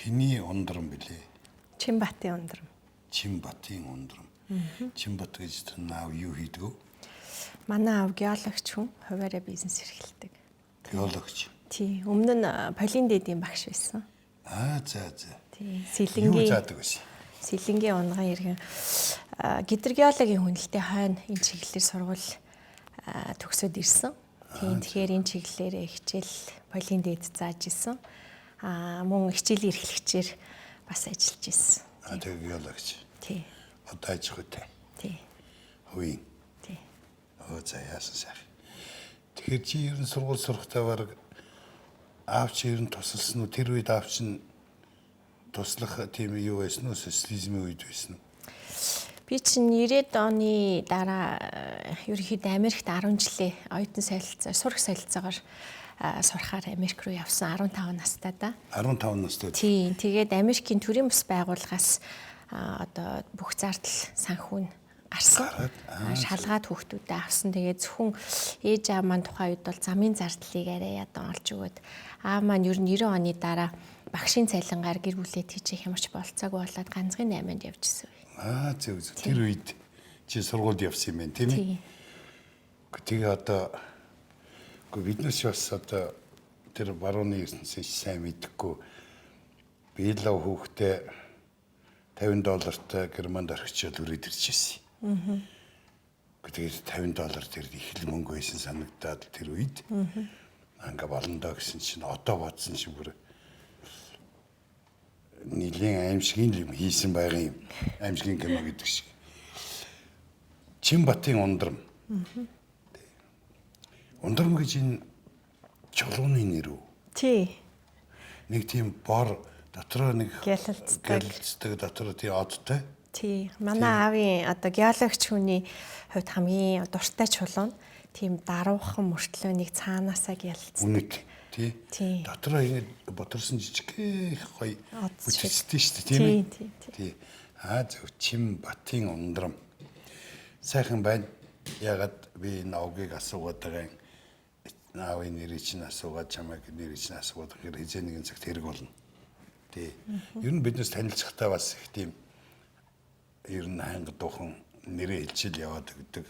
Хэний ундрам билээ? Чинбатын ундрам. Чинбатын ундрам. Чинбат гэж наав юу хийдэг вэ? Манай аав геологч хүн, хуваараа бизнес эрхэлдэг. Геологч. Тий, өмнө нь Полин дээдийн багш байсан. За. Тий, Юу заадаг байсан? Сэлэнгийн унган иргэн гидрогеологийн хүнэлтэд хойно энэ чиглэлээр сургууль төгсөөд ирсэн. Тэгэхээр энэ чиглэлээрээ хичээл Полин дээд зааж исэн. Мөн хичээлийн эрхлэгчээр бас ажиллаж исэн. Тэгээ геологч. Тий. Одоо аж ахуйтай. Тий. Хувийн. Тий. За яасан сайхан. Тэгэхээр чи ер нь сургууль сурахтаа баг аав чи ер нь тусалсан уу? Тэр үед аав чинь туслах тийм юу байсан уу? Социализмын үед байсан уу? Би чинь 90-ад оны дараа ерөнхийдөө Америкт 10 жилээ оюутан солилцоо, сурах солилцоогоор сурахаар Америк руу явсан 15 настай да. 15 настай. Тийм. Тэгээд Америкийн төрийн бас байгууллагаас одоо бүх зардал санхүү нь гарсан. Шалгаад хүүхдүүдэд авсан. Тэгээд зөвхөн ээж аав маань тухайн үед бол замын зардлыг арай ядан олж өгөөд аав маань ер нь 90 оны дараа багшийн цалингаар гэр бүлээ тийчих ямарч болцоогүй болоод ганцхан 8-нд явжсэн. Зөв. Тэр үед чи сургуульд явсан юм байна тийм ээ? Тэгээ одоо биднээс бас одоо тэр барууны ертөнцийг сайн мэдхгүй би л хүүхдээ $50 Германд орхичод үрээд ирчихсэн. Тэгээд $50 тэр их л мөнгө байсан санагдаад тэр үед анга болондоо гэсэн чинь одоо бодсон шиг бүр нилийн аимшигын юм хийсэн байгаа юм. Аимшигын кино гэдэг шиг. Чинбатын ундрам. Ундрам гэж энэ чулууны нэр үү? Тий. Нэг тийм бор дотроо нэг гялалцдаг дотроо тий одтой. Тий. Манай аавын одоо геологч хүний хувьд хамгийн дуртай чулуу нь тийм даруухан мөртлөө нэг цаанаасаа гялалцдаг. Үнэт тий. Дотроо ингэ бодорсон жижиг гоё бүтцтэй шүү дээ тийм ээ. Тий. Зөв Чинбатын ундрам. Сайхан байна. Ягаад би энэ овгийг асуугаад байгаа юм. Аавын нэрийг чинь асуугаад чамайг нэрийг чинь асуугаад гэхээр хизээ нэгэн цагт хэрэг болно. Тий. Ер нь биднээс танилцахтаа бас их тийм ер нь ханга дуухан нэрээ хэлчихэл яваад өгдөг.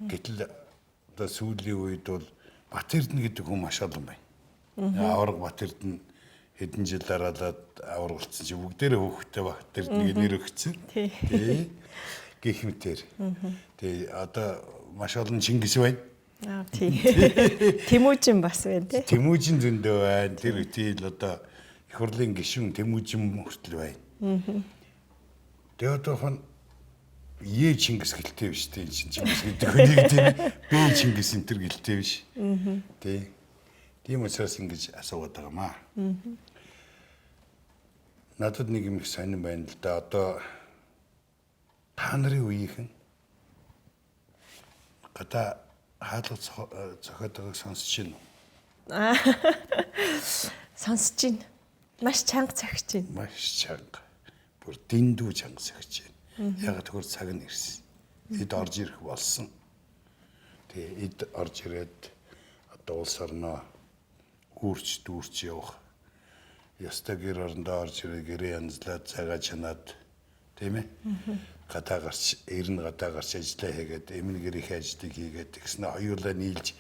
Гэтэл одоо сүүлийн үед бол Бат Эрдэнэ гэдэг хүн маш олон байна. Авраг Бат Эрдэнэ хэдэн жил дараалаад аврагцсан чи бүгдээрээ хөөхтэй Бат Эрдэнэгийн нэр өгсөн. Тий. Гэх мэтэр. Тий. Одоо маш олон Чингис байна. Тий. Тэмүүжин бас байна тий. Тэмүүжин зөндөө байна. Тэр үеийн одоо их хурлын гишүүн Тэмүүжин хүртэл байна. Тэгээ одоохон Е Чингис гэлтэй биш тий. Чингис гэдэг хүнийг тийм Б Чингис энэ төр гэлтэй биш. Тий. Тийм учраас ингэж асуугаад байгаамаа. Надад нэг юм их сонирн байна л да. Одоо та нарын үеийнхэн гадаа хаалга зохиод байгааг сонсч байна уу? Сонсч байна. Маш чанга цогч байна. Маш чанга. Бүр дэндүү чанга цогч байна. Яг төгөр цаг нь ирсэн. Эд орж ирэх болсон. Тэгээ эд орж ирээд одоо улс орноо дүүрч явах. Ястай гэр орондоо орж ирээ гэрээ янзлаад цагаа чанаад тийм ээ? Гадаа гарч ажиллаа хийгээд эмнэ гэрийнхээ ажлыг хийгээд тэгснэ хоёулаа нийлж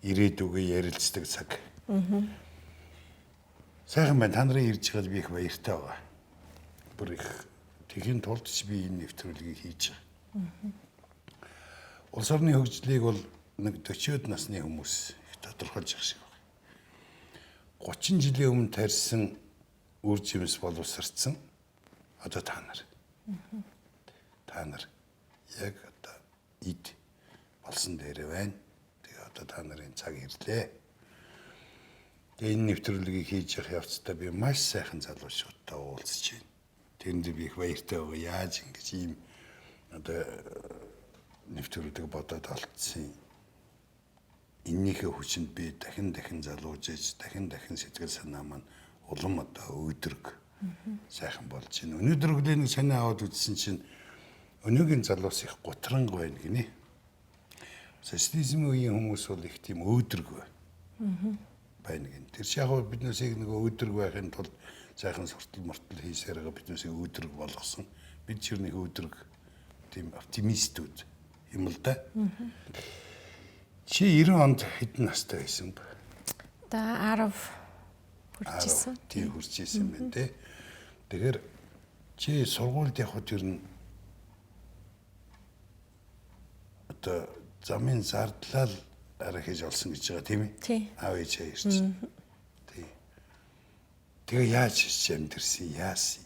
ирээд үгээ ярилцдаг цаг. Сайхан байна. Та нарын ирж байгаад би их баяртай байгаа. Бүр их тэхийн тулд ч би энэ нэвтрүүлгийг хийж байгаа. Улс орны хөгжлийг бол нэг 40-од насны хүмүүс их тодорхойлж байгаа шиг байна. 30 жилийн өмнө тарьсан үр жимс боловсрцсан одоо та нар. Та нар яг одоо ид болсон дээрээ байна. Тэгээ одоо та нарын цаг ирлээ. Тэгээ энэ нэвтрүүлгийг хийж явах явцдаа би маш сайхан залуучуудтай уулзч байна. Тэрэнд би их баяртай байгаа. Яаж ингэж ийм одоо нэвтрүүлгийг бодоод олцсон. Эннийхээ хүчинд би дахин залуужээж, дахин сэтгэл санаа маань улам одоо өөдрөг сайхан болж байна. Өнөөдөр өглөө нэг санаа аваад үзсэн чинь өнөөгийн залуус их гутранг байна гинэ. Социализмын үеийн хүмүүс бол их тийм өөдрөг байна гэн. Тэр чи яг биднээсийг нөгөө өдрөг байхын тулд сайхан суртал мортол хийсээр байгаа биднээсийг өдрөг болгосон. Бид ч нэг өдрөг тийм оптимистүүд юм л да. Чи 90 онд хэдэн настай байсан бэ? Одоо 10 хүрчихсэн. Тийм хүрчихсэн байна те. Тэгэхээр чи сургуульд явхад ер нь одоо замын зардлал арай хийж олсон гэж байгаа тийм ээ? Тийм. Аав ээжээ ирж. Тийм. Тэгээ яаж хийж амьдэрсэн яасан?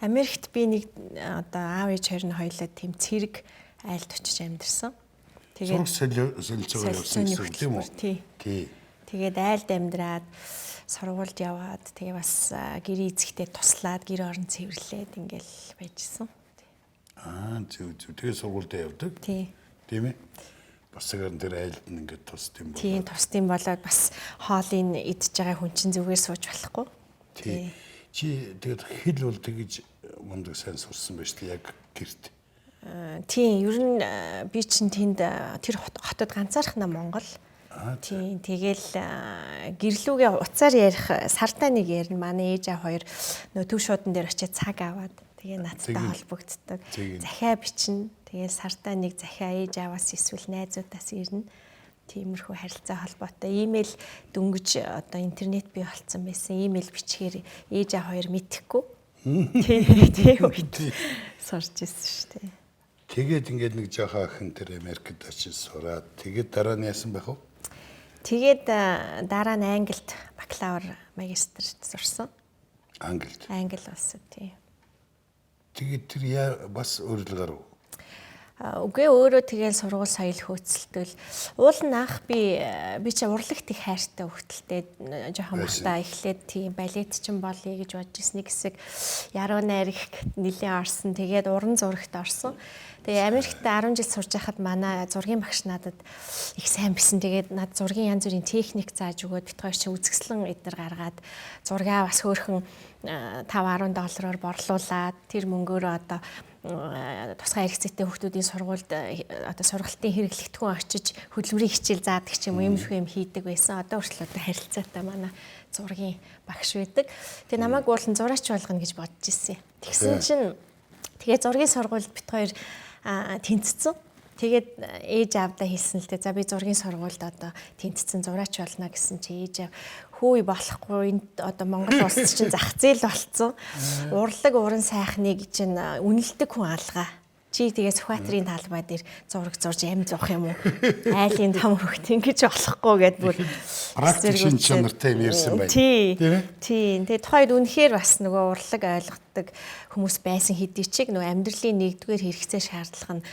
Америкт би нэг одоо аав ээж хоёр нь хоёулаа тийм цэрэг айлд очиж амьдэрсэн. Тэгээд солилцоогоо явсан гэсэн тийм үү? Тий. Тэгээд айлд амьдраад сургуульд яваад тэгээ бас гэр эзэгтэй туслаад гэр орон цэвэрлээд ингээл байжсэн. Зөв. Тэгээ сургуульд явдаг. Тий. Тийм ээ? Бас цагаар тэр айлд нь ингээд тусдсан болоо. Тийм тусдсан болоод бас хоолыг идж байгаа хүн чинь зүгээр сууж болохгүй. Тий. Чи тэгээд хэл бол тэгж мундаг сайн сурсан байж тээ яг гэрт. Тийм ер нь би чинь тэнд тэр хотод ганцаархнаа Монгол. Тийм тэгэл гэрлүүгээ уцаар ярих сартаа нэг ярина. Манай ээж аа хоёр нөө төв шуудан дээр очиж цаг аваад тэгээ надтай холбогддог. Захиа бичнэ. Тэгээ сартаа нэг захиа ээж аваас эсвэл найзуудаас ирнэ. Тиймэрхүү харилцаа холбоотой имэйл дөнгөж одоо интернет бий болцсон байсан. Имэйл бичгээр ээж аа хоёр мэдхгүй. Тийм үед сурч ирсэн шүү дээ. Тэгээд ингээд нэг жоохон охин тэр Америкт очиж сураад тэгээд дараа нь яасан байх вэ? Тэгээд дараа нь Англид бакалавр магистрт сурсан. Англид. Англи улсад тийм. Тэгээд тэр бас өөрлөгөр үү? Үгүй өөрөө тэгэл сургууль соёл хөөцөлтөл уул нь анх би чи урлагт их хайртай хөвгтөлтэй жоохон бахта эхлээд тийм балет чинь болъё гэж бодож ирсэн нэг хэсэг яруу найр их нэлээд орсон. Тэгээд уран зурагт орсон. Тэгээ Америкт 10 жил сурж байхад манай зургийн багш надад их сайн бисэн. Тэгээд над зургийн янз бүрийн техник зааж өгөөд бит хоёр чи үзэсгэлэн эднэр гаргаад зургаа бас хөөрхөн 5-10 доллараар борлуулад тэр мөнгөөрөө одоо тусгай хэрэгцээтэй хүүхдүүдийн сургуульд одоо сургалтын хэрэглэгдэхүүн очиж хөдөлмөрийн хичээл заадаг ч юм уу юм хийдэг байсан. Одоо хүртэл одоо харилцаатай манай зургийн багш байдаг. Тэгээ намайг уулын зураач болгоно гэж бодож ирсэн. Тэгсэн чинь тэгээ зургийн сургуульд бит хоёр тэнцсэн. Тэгээд ээж аавдаа хэлсэн л дээ. За би зургийн сургуульд одоо тэнцсэн зураач болно гэсэн чи ээж аав хөөе болохгүй энд одоо Монгол улс чинь зах зээл болцсон. Урлаг уран сайхныг чинь үнэлдэг хүн алгаа. Чи тэгээ Сүхбаатарын талбай дээр зураг зурж амьд зовх юм уу? Айлын там хөхт ингэж болохгүй гэд бүр практик шин чанартай юм ярьсан байна. Тийм. Тэгээ тухайд үнэхээр бас нөгөө урлаг ойлгодог хүмүүс байсан хэдий чиг нөгөө амьдралын нэгдүгээр хэрэгцээ шаардлага нь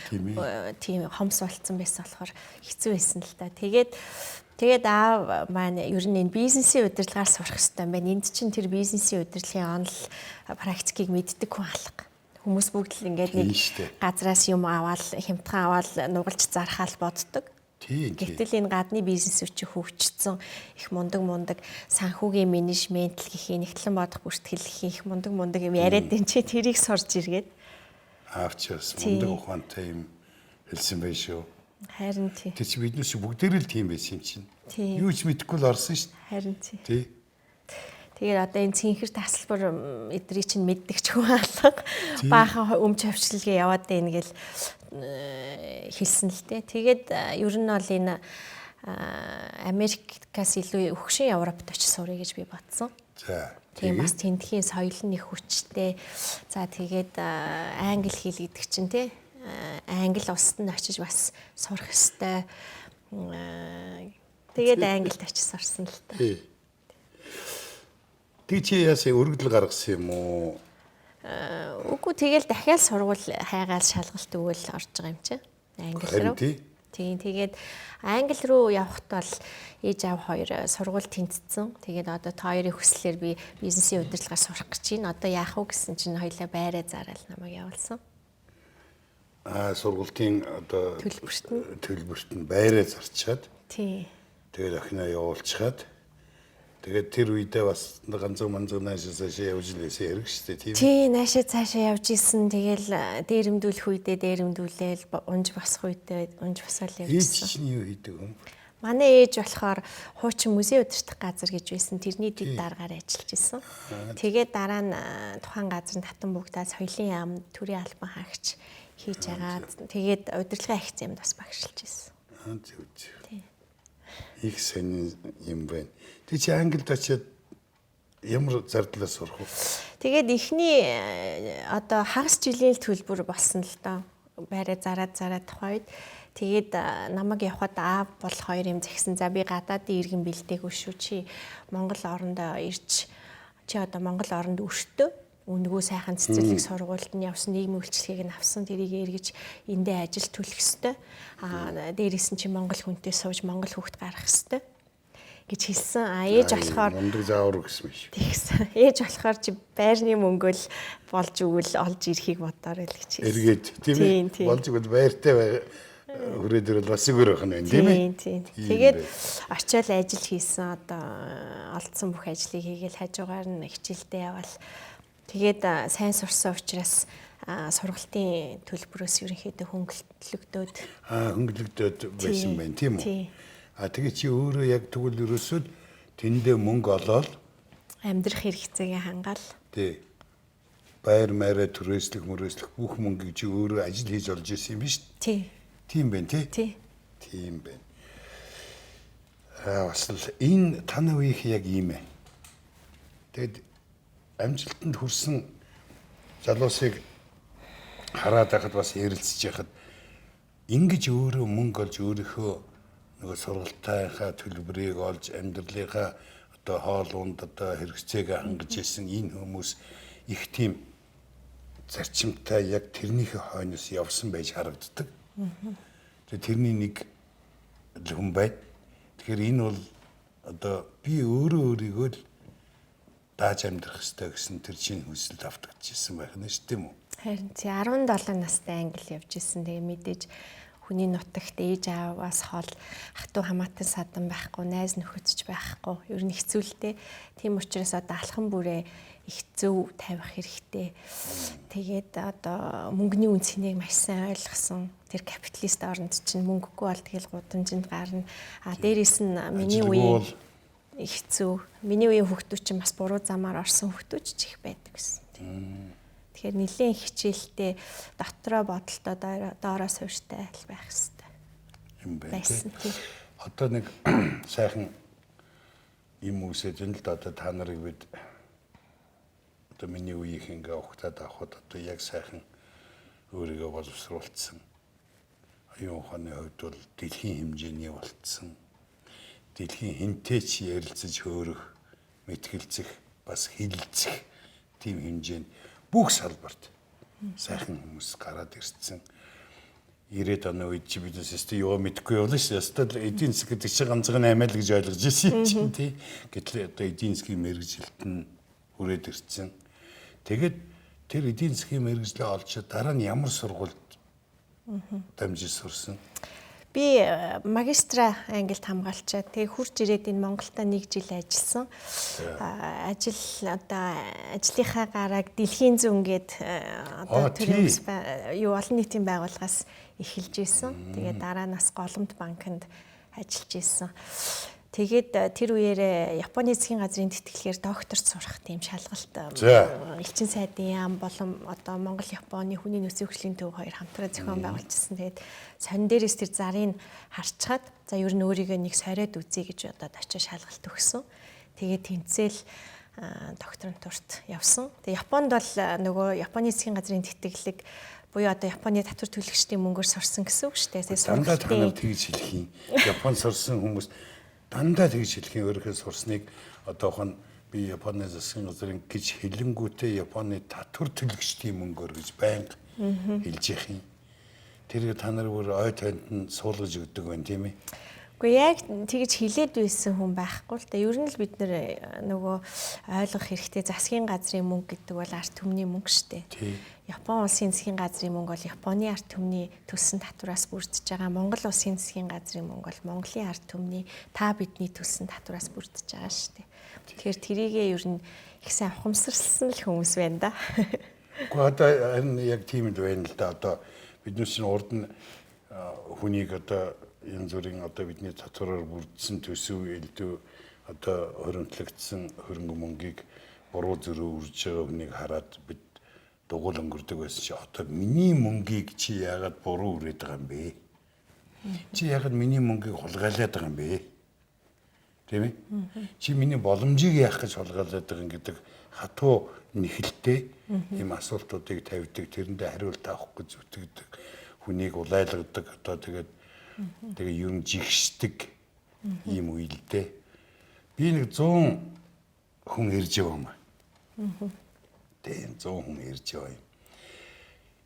тийм хомс болцсон байсан болохоор хэцүү байсан л та. Тэгээд аав маань ер нь энэ бизнесийн удирдлагаар сурах хэрэгтэй юм байна. Энд чинь тэр бизнесийн удирдлагын онол практикийг мэддэг хүн алга. Хүмүүс бүгд л ингээд нэг газраас юм аваад хямдхан аваад нугалж зархаал боддог. Гэтэл энэ гадны бизнес үчи хөгжсөн их мундаг санхүүгийн менежмент л гэх юм нэгтлэн бодох бүртгэл гэх их мундаг юм яриад энэ чи тэрийг сурж иргээд аавчаас мундаг ухаантай юм хэлсэн байх шүү. Харин тий. Тэг чи бид нар чи бүгдээрээ л тийм байсан юм чинь. Юу ч мэдэхгүй л орсон шүү. Харин тий. Тий. Тэгээд одоо энэ цэнхэр тасалбар эдрийг чинь мэддэг ч хүн алга. Баахан өмч хавчилгээ яваад байна гэл хэлсэн л дээ. Тэгээд ер нь бол энэ Америкаас илүү хөгшин Европт очиж сурах гэж би бодсон. За. Тийм бас тентхийн соёл нь их хүчтэй. За тэгээд англи хэл гэдэг чинь тий англи улсад нь очиж бас сурах ёстой. Тэгээд англид очиж сурсан л та. Тэг чи яасан өргөдөл гаргасан юм уу? Үгүй тэгэл дахиад сургууль хайгаал шалгалт өгөөл орж байгаа юм чи. Англи руу. Тийм тэгээд англи руу явхад бол ээж аав хоёр сургууль тэнцсэн. Тэгээд одоо та хоёрын хүслээр би бизнесийн удирдлагаар сурах гэж байна. Одоо яах вэ гэсэн чинь хоёлаа байраа зараад намайг явуулсан. Сургуулийн одоо төлбөрт нь байраа зарчаад. Тий. Тэгээд охиноо явуулчихад тэгээд тэр үедээ бас ганцхан наашаа явж лээсэн хэрэг шүү дээ тийм. Тий, наашаа цаашаа явж исэн. Тэгэл дээрэмдүүлэх үедээ дээрэмдүүлээл унж босох үедээ унж босоол явжсэн. Ээж чинь юу хийдэг юм? Манай ээж болохоор хуучин музей удирдах газар гэж байсан. Тэрний дэд дараагаар ажиллаж исэн. Тэгээд дараа нь тухайн газар татан бүгдээ соёлын яам, төрийн албан хаагч хийж агаад тэгээд удирдлагын агцын бас багшилж исэн. Зөв. Их сайн юм байна. Тэг чи Англид очиод ямар зардлаас сурах вэ? Тэгээд эхний одоо хагас жилийн төлбөр болсон л доо. Байраа зараад тухайд тэгээд намайг явхад аав бол 2 юм загсан. За би гадаадын иргэн бэлдээгүй шүү. Чи Монгол орондоо ирж чи одоо Монгол оронд өртөө өнгөө сайхан цэцэрлэг сургуульд нь явсан нийгмийн үйлчлэгийг нь авсан. Тэрийг эргэж эндээ ажил төлөх ёстой. Дээрээс нь чи Монгол хүнтэй сууж Монгол хүүхд гарах ёстой гэж хэлсэн. Ээж болохоор мундаг заавар гэсэн юм шиг. Тэгсэн. Ээж болохоор чи байрны мөнгөөл болж өгвөл олж ирэхийг бодоорой л гэж хэлсэн. Эргээд тийм ээ. Болж өгвөл байртай хүрээд ирэл бас зүгээр байх нь тийм ээ. Тийм. Тэгээд очиод ажил хийсэн. Одоо олдсон бүх ажлыг хийгээл хажуугаар нь хичээлдээ явал тэгээд сайн сурсан учраас сургалтын төлбөрөөс ерөнхийдөө хөнгөлөлтөд байсан байна тийм үү? Тэгээ чи өөрөө яг тэгвэл ерөөсөө тэндээ мөнгө олоод амьдрах хэрэгцээгээ хангаал. Тий. Байр маараа түрээслэх бүх мөнгийг чи өөрөө ажил хийж олж ирсэн юм биш үү? Тий. Тийм байна тий. Тий. Тийм байна. Бас л энэ таны үеийнх яг ийм ээ. Тэгэд амжилтанд хүрсэн залуусыг хараад байхад бас ярилцж яхад ингэж өөрөө мөнгө олж өөрийнхөө нөгөө сургалтынхаа төлбөрийг олж амьдралынхаа одоо хоол унд одоо хэрэгцээгээ хангаж ирсэн энэ хүмүүс их тийм зарчимтай яг тэрнийхээ хойноос явсан байж харагддаг. Тэгээ тэрний нэг хүн байна. Тэгэхээр энэ бол одоо би өөрийгөө л дааж амьдрах хэрэгтэй гэсэн тэр чинь хүсэлд автагдчихсан байх нь шүү дээ юм уу? Харин 17 настай англи явж исэн. Тэгээ мэдээж хүний нутагт ээж ааваас хол ах トゥ хамаатан садан байхгүй, найз нөхөдч байхгүй. Ер нь хэцүүлтэй. Тийм учраас одоо алхан бүрээ их зөв тавих хэрэгтэй. Тэгээд одоо мөнгөний үнцнийг маш сайн ойлгосон. Тэр капиталист оронд чинь мөнгөгүй бол тэгэл гудамжинд гарна. Дээрээс нь миний үеийн их зөв. Миний үеийн хүүхдүүд чинь бас буруу замаар орсон хүүхдүүд ч их байдаг гэсэн. Тэгэхээр нэлээд хичээлтэй дотроо бодолтой доороо суурьтай байх хэрэгтэй. Юм байна. Одоо нэг сайхан юм үсэж энэ л одоо та нарыг бид одоо миний үеийнх ингээ ухтаад авахд одоо яг сайхан өөрийгөө боловсруулсан. Оюун ухааны хувьд бол дэлхийн хэмжээний болцсон. Дэлхийн хинтэй ч ярилцаж хөөрөх, мэтгэлцэх, бас хилэлцэх тийм хэмжээнд бүх салбарт сайхан хүмүүс гараад ирсэн. 90-ад оны үед чи биднес өстө юу мэдэхгүй явлаа шүү. Өстө эдийн засаг гэдэг чинь ганцхан аймаг л гэж ойлгож ирсэн чинь тий. Гэтэл одоо эдийн засгийн мэрэгжилт нь хүрээд ирсэн. Тэгэд тэр эдийн засгийн мэрэгжлээ олж дараа нь ямар сургуульд дамжиж сурсан? Би магистра Англид хамгаалчаад тэгээ хурж ирээд энэ Монголда 1 жил ажилласан. Ажил одоо ажлынхаа гарааг дэлхийн зүүн гээд одоо төрийн юу олон нийтийн байгууллагаас эхэлж исэн. Тэгээ дараа нас Голомт банкнд ажиллаж исэн. Тэгээд тэр үеэр Японы засгийн газрын тэтгэлгээр докторт сурах тийм шалгалт элчин сайдын яам болон одоо Монгол Японы хүний нөөцийн хөгжлийн төв хоёр хамтран зохион байгуулжсэн. Тэгээд сонин дээрээс тэр зарыг харчаад за ер нь өөрийгөө нэг сориод үзье гэж бодоод очиж шалгалт өгсөн. Тэгээд тэнцэл докторантурт явсан. Тэгээд Японд бол нөгөө Японы засгийн газрын тэтгэлэг буюу одоо Японы татвар төлөгчдийн мөнгөөр сурсан гэсэн үг шүү дээ. Дандаа та нар тэгж хэлэх юм. Японд сурсан хүмүүс дандаа тэгж хэлэх юм. Өөрийнхөө сурсныг одоохон би Японы засгийн газрын гэж хэлэнгүүтээ Японы татвар төлөгчдийн мөнгөөр гэж байнга хэлж явах юм. Тэр та нар бүр ой танд нь суулгаж өгдөг байна тийм ээ. Гэхдээ яг тэгж хилээд байсан хүн байхгүй л да. Ер нь л бид нөгөө ойлгох хэрэгтэй. Засгийн газрын мөнгө гэдэг бол ард түмний мөнгө шүү дээ. Япон улсын засгийн газрын мөнгө бол Японы ард түмний төлсөн татвараас бүрдэж байгаа. Монгол улсын засгийн газрын мөнгө бол Монголын ард түмний та бидний төлсөн татвараас бүрдэж байгаа шүү дээ. Тэгэхээр тэрийгээ ер нь их сайн ухамсарлсан л хүмүүс байна да. Гэхдээ одоо яг тийм л байна л да. Одоо биднээс чинь урд нь хүнийг одоо янз бүрийн одоо бидний татвараар бүрдсэн төсөв элдв одоо хоригдлогдсон хөрөнгө мөнгийг буруу зөрөө үрж байгаа хүнийг хараад бид дугуйл өнгөрдөг байсан чи одоо миний мөнгийг чи яагаад буруу үрээд байгаа юм бэ? Чи яагаад миний мөнгийг хулгайлаад байгаа юм бэ? Тийм ээ? Чи миний боломжийг яах гэж хулгайлаад байгаа юм гэдэг хатуу нэхэлтэй ийм асуултуудыг тавьдаг, тэрэндээ хариулт авах гэж зүтгэдэг, хүнийг улайлагдаг, одоо тэгээ ер нь жигшдэг ийм үеэлдээ. Би нэг 100 хүн ирж яваа юм. Тийм 100 хүн ирж яваа юм.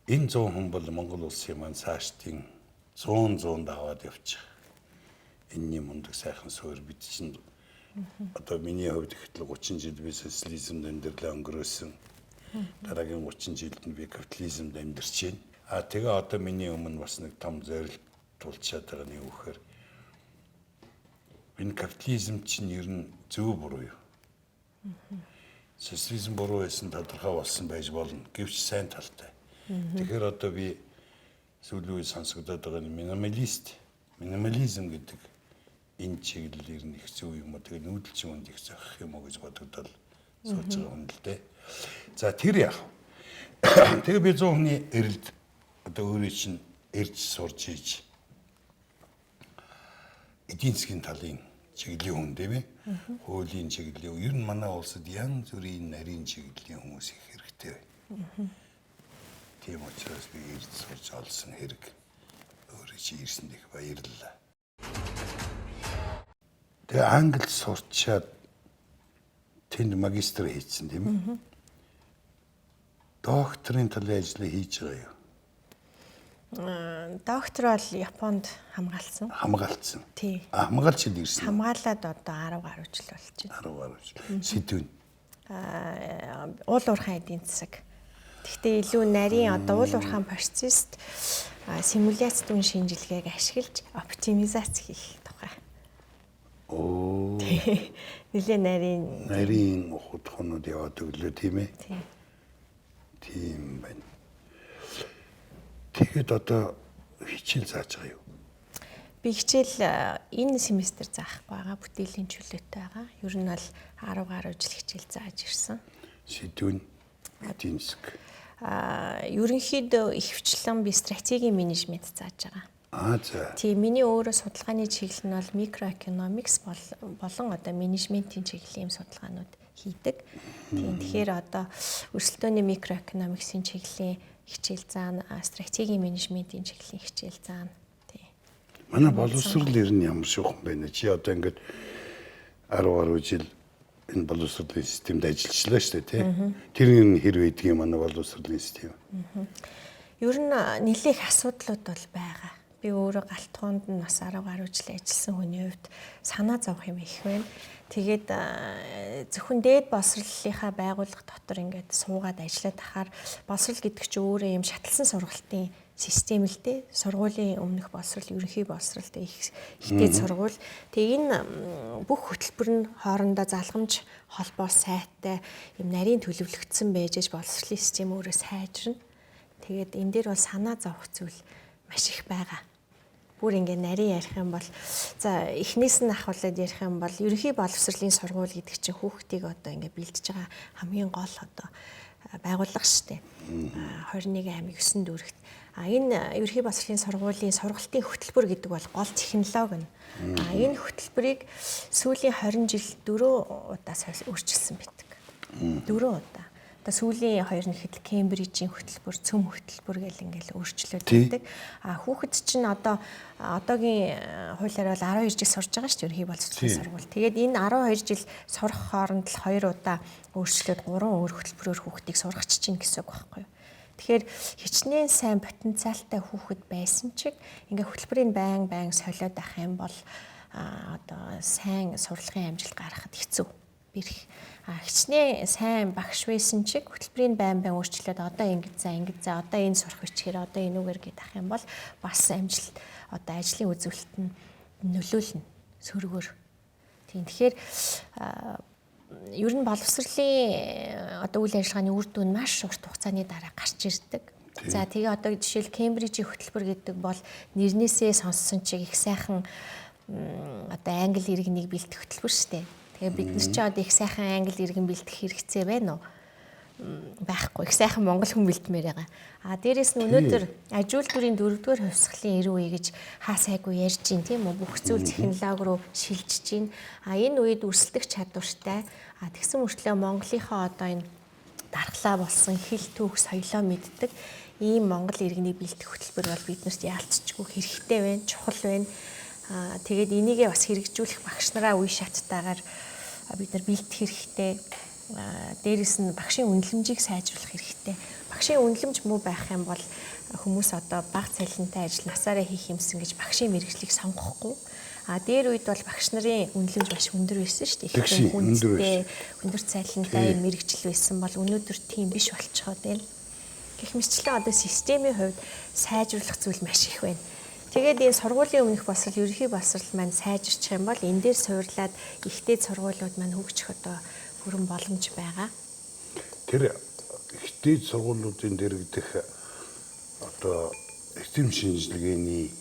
Энэ 100 хүн бол Монгол улсын маань цаашдын 100 даваад явчих. Энэний мундаг сайхан суурь бид чинь одоо миний хувьд ихтэл 30 жил би социализмд амьдралаа өнгөрөөсөн. Дараагийн 30 жилд нь би капитализмд амьдарч байна. Тэгээ одоо миний өмнө бас нэг том зорилт тулчаад байгаа нь юу гэхээр энэ капитализм чинь ер нь зөв буруу юу? Социализм буруу байсан тодорхой болсон байж болно. Гэвч сайн талтай. Тэгэхээр одоо би сүүлийн үед сонсогдоод байгаа нь минимализм гэдэг энэ чиглэлээр нь их зөв юм уу? Тэгээ нүүдэлч юмд их зохих юм уу гэж бодогдол сууж байгаа юм л дээ. За тэр яах вэ? Тэгээ би 100 хүний эрэлд одоо өөрөө чинь эрж сурж ийж эдийн засгийн талын чиглэлийн хүн тийм ээ. Хуулийн чиглэлийн ер нь манай улсад янз бүрийн нарийн чиглэлийн хүмүүс их хэрэгтэй байна. Тийм учраас би эрж сурж олсон хэрэг өөрөө чи ирсэнд их баярлалаа. Тэгээ англи сурчаад тэнд магистр хийсэн тийм ээ. Докторийн талын ажлыг хийж байгаа юу? Доктор бол Японд хамгаалсан. Хамгаалсан. Тий. Хамгаалчид ирсэн. Хамгаалаад одоо 10 гаруй жил болж байна. 10 гаруй жил. Сэдвэн. Уул уурхайн эдийн засаг. Гэхдээ илүү нарийн одоо уул уурхайн процесст симуляц дүн шинжилгээг ашиглаж оптимизац хийх тухай. Оо. Нилээ нарийн ухадхуунууд яваад өглөө тийм ээ. Тий. Тийм байна. Тэгэхэд одоо хичээл зааж байгаа юу? Би хичээл энэ семестр заахгүй байгаа. Бүтээлийн чөлөөтэй байгаа. Ер нь бол 10 гаруй жил хичээл зааж ирсэн. Сэдвэн эдийн засаг. Ерөнхийдөө ихвчлэн би стратегийн менежмент зааж байгаа. За. Тийм миний өөрөө судалгааны чиглэл нь бол микроэкономикс болон одоо менежментийн чиглэлийн судалгаанууд хийдэг. Тийм тэгэхээр одоо өрсөлдөөний микроэкономиксын чиглэлийн хичээл заана, стратегийн менежментийн чиглэлийн хичээл заана. Тийм. Манай боловсрол ер нь ямар шүүхэн байна? Чи одоо ингээд 10 гаруй жил энэ боловсролын системд ажиллачлаа шүү дээ, тийм. Тэр нь хэр байдгийг манай боловсролын систем. Ер нь нэлээх асуудлууд бол байгаа. Би өөрөө галтгоонд нь бас 10 гаруй жил ажилласан хүний хувьд санаа зовх юм их байна. Тэгээд зөвхөн дээд боловсролынхаа байгууллага дотор ингээд суугаад ажиллаад тахаар боловсрол гэдэг чинь өөрөө юм шатлсан сургалтын систем л дээ. Сургуулийн өмнөх боловсрол, ерөнхий боловсрол ихтэй сургууль. Тэгээ энэ бүх хөтөлбөр нь хоорондоо залгамж холбоо сайтай юм нарийн төлөвлөгдсөн байж боловсролын систем өөрөө сайжирна. Тэгээд энэ дээр бол санаа зовх зүйл маш их байгаа. Бүр ингээ нарийн ярих юм бол за эхнээс нь ахуулаад ярих юм бол ерөнхий боловсролын сургууль гэдэг чинь хүүхдийг одоо ингээ бэлдэж байгаа хамгийн гол одоо байгууллага шүү дээ. 21 аймаг 9 дүүрэгт. Энэ ерөнхий боловсролын сургуулийн сургалтын хөтөлбөр гэдэг бол гол технологи нь. Энэ хөтөлбөрийг сүүлийн 20 жил 4 удаас өөрчилсөн байдаг. 4 удаа. Одоо сүүлийн 2 нэхэд Кембрижийн хөтөлбөр, цөм хөтөлбөр гэл ингээл өөрчлөлт байдаг. Хүүхэд чинь одоогийн хуулиар бол 12 жил сурж байгаа шүү дээ ерөнхий боловсролын сургууль. Тэгээд энэ 12 жил сурах хооронд л 2 удаа өөрчлөлт 3 өөр хөтөлбөрөөр хүүхдийг сургач чинь гэсэн үг байхгүй юу? Тэгэхээр хичнээн сайн потенциалтай хүүхэд байсан чиг ингээ хөтөлбөрийн байн солиод авах юм бол одоо сайн сурлагын амжилт гаргахад хэцүү. Бэрх. Хичнээн сайн багш байсан чиг хөтөлбөрийн байн өөрчлөлт одоо ингэж за одоо энэ сурах бичгээр одоо энүүгээр гээд ах юм бол бас амжилт одоо ажлын үзүүлэлт нь нөлөөлнө сөргөөр. Тийм тэгэхээр ер нь боловсролын одоо үйл ажиллагааны үр дүн маш урт хугацааны дараа гарч ирдэг. За тэгээ одоо жишээл Кембрижийн хөтөлбөр гэдэг бол нэрнээсээ сонссон чиг их сайхан одоо англи иргэнийг бэлдэх хөтөлбөр шүү дээ. Тэгээ бид нар ч одоо их сайхан англи иргэн бэлдэх хэрэгцээ байна уу? Байхгүй. Их сайхан монгол хүн бэлдмээр байгаа. Дээрээс нь өнөөдөр аж үйлдвэрийн 4-р хувьсгалын 90 үе гэж хаа сайгүй ярьж байна тийм үү? Бүх зүйл технологи руу шилжиж байна. Энэ үед өрсөлдөх чадвартай тэгсэн мөртлөө Монголынхоо одоо энэ дархлаа болсон хэл түүх соёлоо мэддэг ийм монгол иргэнийг бэлдэх хөтөлбөр бол биднэрт яалтчгүй хэрэгтэй байна, чухал байна. Тэгээд энийгээ бас хэрэгжүүлэх багш нараа үе шаттайгаар бид нар бэлдэх хэрэгтэй. Дээрээс нь багшийн үнэлэмжийг сайжруулах хэрэгтэй. Багшийн үнэлэмж муу байх юм бол хүмүүс одоо бага цалинтай ажил насаараа хийх юмсан гэж багшийн мэргэжлийг сонгохгүй. Дээр үед бол багш нарын үнэлэмж маш өндөр байсан шүү дээ. Өндөр цалинтай мэргэжил байсан бол өнөөдөр тийм биш болчиход байна. Гэх мэтчлэн одоо системийн хувьд сайжруулах зүйл маш их байна. Тэгээд энэ сургуулийн өмнөх боловсрол, ерөнхий боловсрол маань сайжирчих юм бол энэ дээр суурлаад ихтэй сургуулиуд маань хөгжих одоо бүрэн боломж байгаа. Тэр ихтэй сургуулиудын дэрэгдэх одоо эзэм шинжилгээний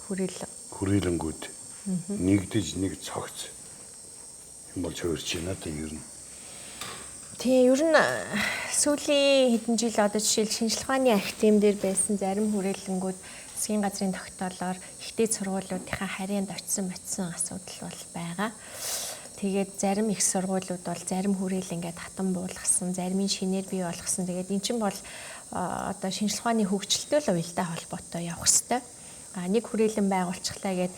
хүрээлэнгүүд нэгдэж нэг цогц юм болж хувирч байна да ер нь. Тэгээ ер нь сүүлийн хэдэн жил одоо жишээл шинжилгээ ухааны академи дээр байсан зарим хүрээлэнгүүд засгийн газрын тогтоолоор ихтэй сургуулиудынхаа харьяанд очсон асуудал бол байгаа. Тэгээд зарим их сургуулиуд бол зарим хүрээлэн ингээд татан буулгасан, зарим нь шинээр бий болгосон. Тэгээд эн чинь бол одоо шинжилгээ ухааны хөгжилтэй л уялдаа холбоотой явах хэвээр. Нэг хүрээлэн байгуулчихлаа гэд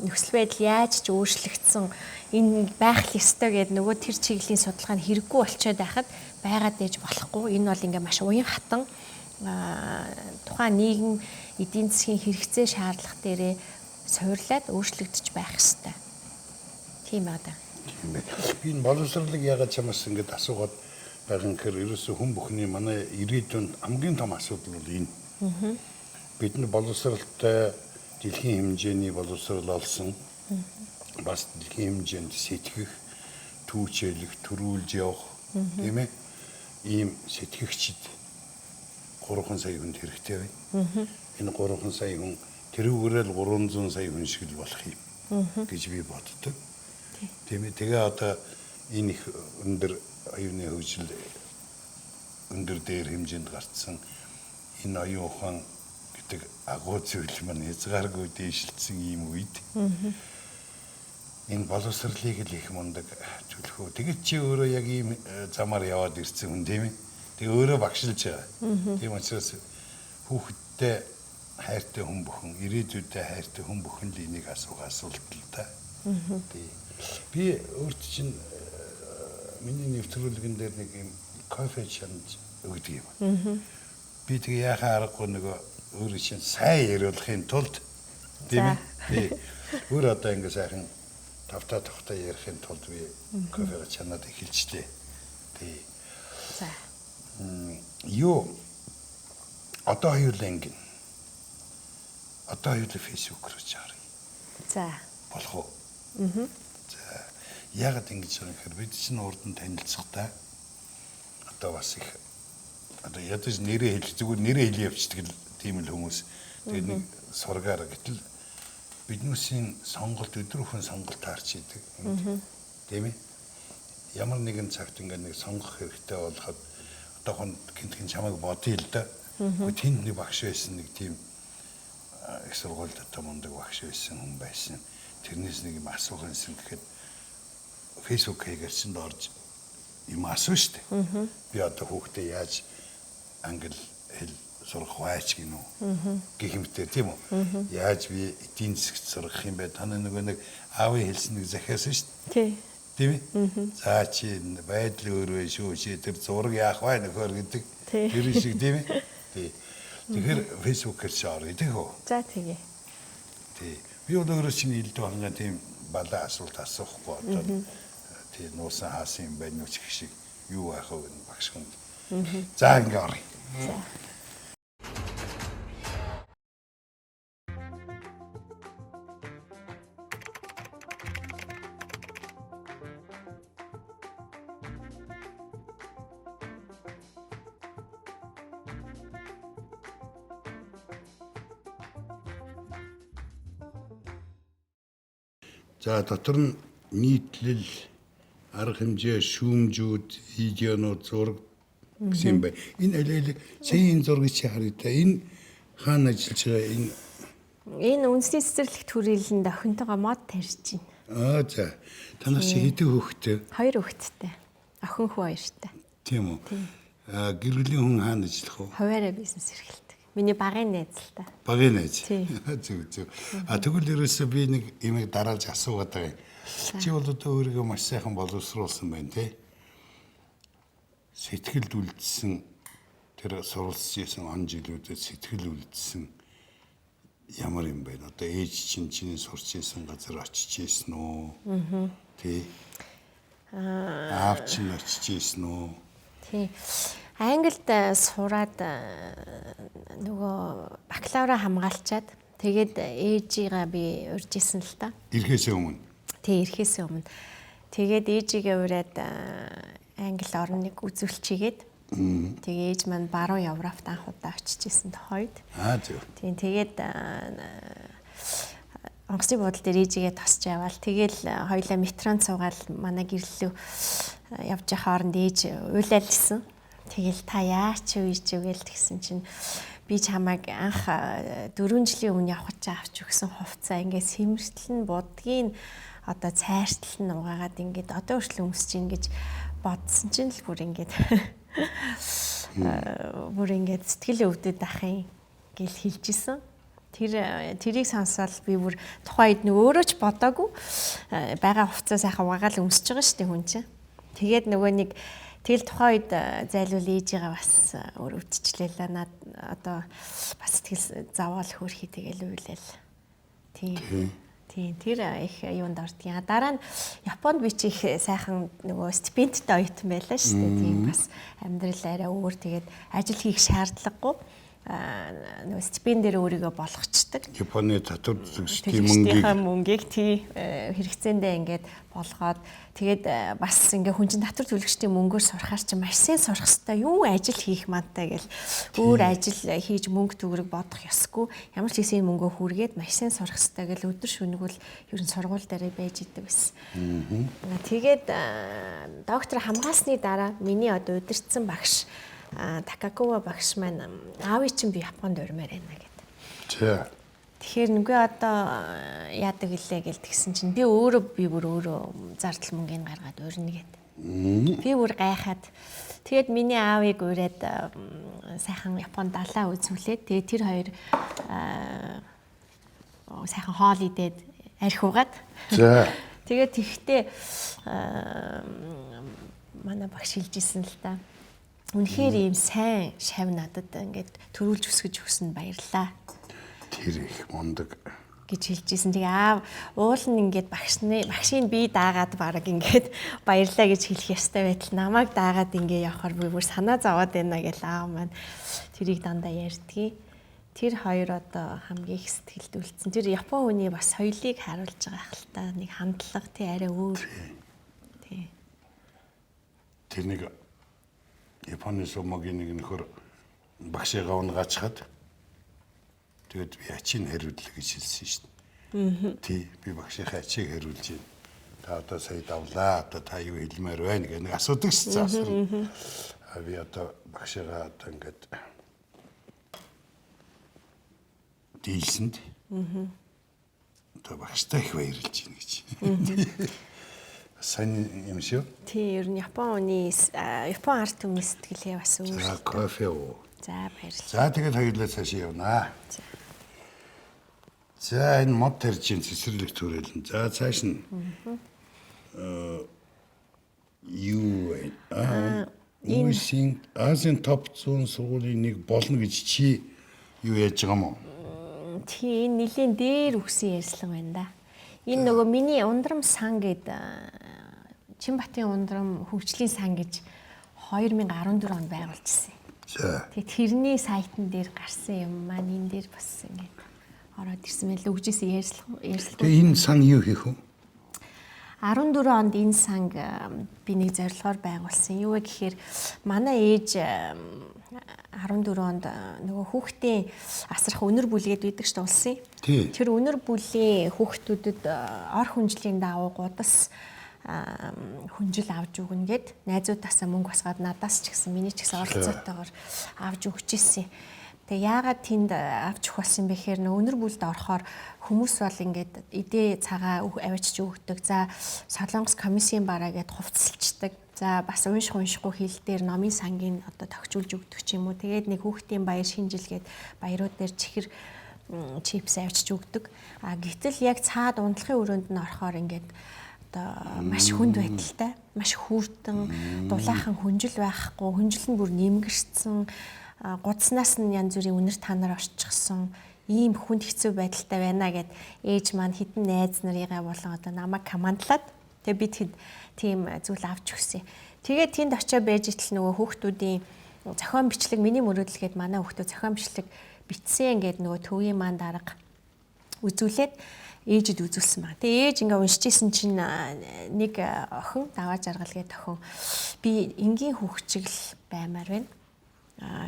нөхцөл байдал яаж ч өөрчлөгдсөн энэ байх ёстой гэд нөгөө тэр чиглэлийн судалгаа нь хэрэггүй болчиход байхад байгаад ээж болохгүй. Энэ бол ингээ маш уян хатан тухайн нийгэм эдийн засгийн хэрэгцээ шаардлага дээрээ суурлаад өөрчлөгдөж байх ёстой. Тийм аа да. Би энэ боловсролыг яагаад чамаас ингэж асуугаад байгаа юм гэхээр ерөөсөө хүн бүхний манай ирээдүйн хамгийн том асуудал бол энэ. Бид нар боловсролтой дэлхийн хэмжээний боловсрол олсон. Бас дэлхийн хэмжээнд сэтгэх, түүчэлэх, төрүүлж явах тийм ээ. Ийм сэтгэгчид 3 сая хүнд хэрэгтэй байна. Энэ 3 сая хүн тэрүүгээрэл 300 сая хүн шиг л болох юм гэж би боддог. Тийм ээ. Тэгээ одоо энэ их өндөр оюуны хөгжил өндөр дээр хэмжээнд гарцсан энэ оюун ухаан гэдэг агуу зүйл маань хязгааргүй дээшилдсэн ийм үед энэ боловсролыг л их мундаг төлөхөө. Тэгээд чи өөрөө яг ийм замаар яваад ирсэн хүн тийм ээ. Тэгээ өөрөө багшилж байгаа. Тийм учраас хүүхэдтэй хайртай хүн бүхэн, ирээдүйдээ хайртай хүн бүхэн л энийг асуух асуулт л да. Би өөрт чинь миний нэвтрүүлгэн дээр нэг юм кофе чанж өгдөг юм. Би тэгээ яхаа аргагүй нөгөө өөрөө чинь сайн яриулахын тулд тийм ээ. Өөр одоо ингэ сайхан тавтаа тогтоо ярихын тулд би кофега чанаад эхэлжлээ. Тий. За. Юу одоо хоёулаа ингэ. Одоо хоёулаа фэйсбүүк руу чарна. За. Болох уу? За. Яагаад ингэж байгаа юм гэхээр бид чинь урд нь танилцахдаа одоо бас их одоо ядаж нэрээ хэлж зүгээр нэрээ хэлээ явчихдаг л тийм л хүмүүс. Тэгээд нэг сургаар гэтэл биднүүсийн сонголт өдрөөхөн сонголт таарч идэг. Тийм ээ. Ямар нэгэн цагт ингээд нэг сонгох хэрэгтэй болоход одоохон гинтхэн чамайг бодъё л да. Тэнд нэг багш байсан нэг тийм их сургуульд одоо мундаг багш байсан хүн байсан. Тэрнээс нэг юм асуух юмсан гэхэд фэйсбүүк хийгэрчэнд орж юм асуу штэ. Би одоо хүүхдээ яаж англи хэл сурах вайч гинүү гэх юмтэй тийм үү? Яаж би эдийн засгт сурах юм бэ? Таны нөгөө нэг аавын хэлсэн нэг захиас шүү дээ. Тийм ээ? За чи байдал өөр вэ шүү. Чи тэр зураг яах вэ нөхөр гэдэг. Тэр шиг тийм ээ? Тий. Тэгэхээр фэйсбүүкээр ч орё тийм үү? За тэгье. Тий. Би өөрөөс чинь илдүү хангаа тийм балаа асуулт асуухгүй одоо тий нуусан хаасан юм байна уу ч гэх шиг юу байх вэ багш хүнд. За ингээ орё. За. За дотор нь нийтлэл, арга хэмжээ, шүүмжүүд, видеонууд, зураг гэсэн юм байна. Энэ аль саяын зургийг чи харъя. Энэ хаана ажиллаж байгаа энэ Энэ үндэсний цэцэрлэгт хүрээлэнд охинтойгоо мод тарьж байна. за танаас чи хэдэн хүүхэдтэй? 2 хүүхэдтэй. Охин хүү 2-тай. Тийм үү? Гэр бүлийн хүн хаана ажиллах вэ? Хуваараа бизнес эрхэлдэг. Миний багын найз л та. Багын найз. Тийм. Зөв. Тэгвэл ерөөсөө би нэг имийг дараалж асуугаад байгаа юм. Чи бол одоо өөрийгөө маш сайхан боловсруулсан байна те. Сэтгэлд үлдсэн тэр суралцж исэн он жилүүдэд сэтгэл үлдсэн ямар юм бэ? Одоо ээж чинь чиний сурч исэн газар очиж исэн үү? Тий. Аав чинь очиж исэн үү? Тий. Англид сураад нөгөө бакалавра хамгаалчаад тэгээд ээжигээ би урьж исэн л та. Ирэхээс өмнө. Тий, ирэхээс өмнө. Тэгээд ээжигээ ураад англи орныг үзүүлчихгээд тэгээ ээж маань баруун Европт анх удаа очиж исэн тохойд. Зөв. Тийм тэгээд онгоцны буудлын дээр ээжигээ тосч яваал. Тэгэл хоёлаа метронд суугаад манай гэрлэлөө явж явах хооронд ээж уйлал гисэн. Тэгэл та яач юу ийч юу гээл тэгсэн чинь би чамайг анх 4 жилийн өмнө явах гэж авч өгсөн хувцас ингээд сэмэртэл нь будгийн одоо цайртал нь угаагаад ингээд одоо хүртэл өмсөж ийн гэж бодсон чинь л бүр ингээд сэтгэл өвдөд ахын гэл хэлжсэн. Тэрийг сонсоод би бүр тухайд нэг өөрөө ч бодоогүй байгаа хувцас сайхан угаагаал өмсөж байгаа шүү дээ хүн чинь. Тэгээд нөгөө нэг тэгэл тухайд зайлуул ээжигээ бас өөр өвдчихлээ л наад одоо бас сэтгэл заваал хөөрхий тэгэл уйлал. Тийм тэр их юунд ордгийн. Дараа нь Японд би ч их сайхан нөгөө стипендтэй оюутан байлаа шүү дээ. Тийм бас амьдрал арай өөр тэгээд ажил хийх шаардлагагүй нөгөө стипендээр өөрийгөө болгочдөг. Японы татвар системийн мөнгийг тий хэрэгцээндээ ингээд болгоод тэгээд бас ингээ хүн чинь татвар төлөгчдийн мөнгөөр сурахаар чи маш сайн сурах хэрэгтэй. Юу ажил хийх мантай гэл өөр ажил хийж мөнгө төгрөг бодох ёсгүй. Ямар ч хэсэг мөнгөө хүргээд маш сайн сурах хэрэгтэй гэл өдөр шөнөгөл ер нь сургууль дээр байж идэг байсан. Тэгээд доктор хамгаалсны дараа миний одоо удирдсан багш Такакова багш маань аавыг чинь би Японд урмаар байна гэдэг. Тэгэхээр нүгэ одоо яадаг илээ гэл тэгсэн чинь би бүр өөрөө зардал мөнгөний гаргаад урина гэдэг. Би бүр гайхаад тэгээд миний аавыг ураад сайхан Японд далаа үзүүлээд тэгээд тэр хоёр сайхан хоол идээд арх угаад. Тэгээд тэгтээ манай багш хэлжсэн л да. Үнэхээр ийм сайн шав надад ингээд төрүүлж өсгөж өгсөнд баярлаа. Тэр их мундаг гэж хэлжсэн. Тэгээ аав уул нь ингээд багшийн би даагаад бараг ингээд баярлаа гэж хэлэх ёстой байтал намайг даагаад ингээд явахаар би бүр санаа зовоод байна гэж аав маань тэрийг дандаа ярьдгийг. Тэр хоёр одоо хамгийн их сэтгэлд үлдсэн. Тэр Япон хүний бас соёлыг харуулж байгаа хэл та. Нэг хандлага тий арай өөр. Тий. Тэр нэг Японы сумагийн нэг нөхөр багшигаа унгачхад тэгээд би ачийг хариуллаа гэж хэлсэн шүү дээ. Тий, би багшийнхаа ачийг хариулж байна. Та одоо сая давлаа. Одоо та юу хэлмээр байна гэх нэг асуудаг шүү дээ. Би одоо багшигаа одоо ингээд дийлсэнд. Одоо багштай их баярлж байна гэж. Сайн юм шүү. Тий, ер нь Япон арт түмний сэтгэлээ бас өөр. За, кофе уу. За, баярлалаа. За, тэгээд хоёулаа цаашаа явнаа. За, энэ мод тарьжийн цэцэрлэг төрөлн. За, цааш нь юу вэ? Энэ Азийн топ 100 сургуулийн нэг болно гэж чи юу яаж байгаа юм уу? Тий, энэ нэлийн дээр үгсэн ярьслага байна да. Энэ нөгөө миний ундрам сан гэд Чинбатын ундрам хөгжлийн сан гэж 2014 онд байгуулжсэн. За. Тэгээд тэрний сайтн дээр гарсан юм маань энэ дээр бас ингээд ороод ирсэн мэл өгжсэн ярьслага. Тэгээ энэ сан юу хийх вэ? 14 онд энэ санг би нэг зорилгоор байгуулсан. Юу вэ гэхээр манай ээж 14 онд нөгөө хүүхдийн асрах өнөр бүлгээд байдаг шүү дээ улсын. Тий. Тэр өнөр бүлийн хүүхдүүдэд ор хүнжлийн давуу гудас хүнжил авч өгнө гэд найзуудаасаа мөнгө басгаад надаас ч гэсэн миний ч гэсэн оролцоотойгоор авч өгч ирсэн. Тэгээ яагаад тэнд авч өгөх болсон бэ гэхээр нөгөө өнөр бүлд орохоор хүмүүс бол ингээд идээ цагаа авчиж өгдөг. За Солонгос комиссийн бараа гэд хувцалцдаг. За бас уншихгүй хил дээр номын сангийн одоо тогтжуулж өгдөг ч юм уу. Тэгээд нэг хүүхдийн баяр шинжилгээд баярууд дээр чихэр чипс авчиж өгдөг. Гэтэл яг цаад унтлахын өрөөнд нь орохоор ингээд одоо маш хүнд байдалтай, маш хүүрдэн, дулаахан хүнжил байхгүй, хүнжил нь бүр нэмгэрсэн, гудснаас нь янз бүрийн үнэр танаар орчихсон ийм хүнд хэцүү байдалтай байна гэд ээж маань хитэн найз нарыгаа болон одоо намайг командлаад тэгээ би тийм зүйл авч өгсөн. Тэгээд тэнд очиж байж итл нөгөө хүүхдүүдийн зохион бичлэг миний мөрөөдөлгээд манай хүүхдүүд зохион бичлэг бичсэн ингээд нөгөө төвийн маань дарга үзүүлээд ээжид үзүүлсэн баг. Тэгээ ээж ингээ уншиж исэн чинь нэг охин даваа жаргал гээд охин би энгийн хүүхчигл баймаар байна.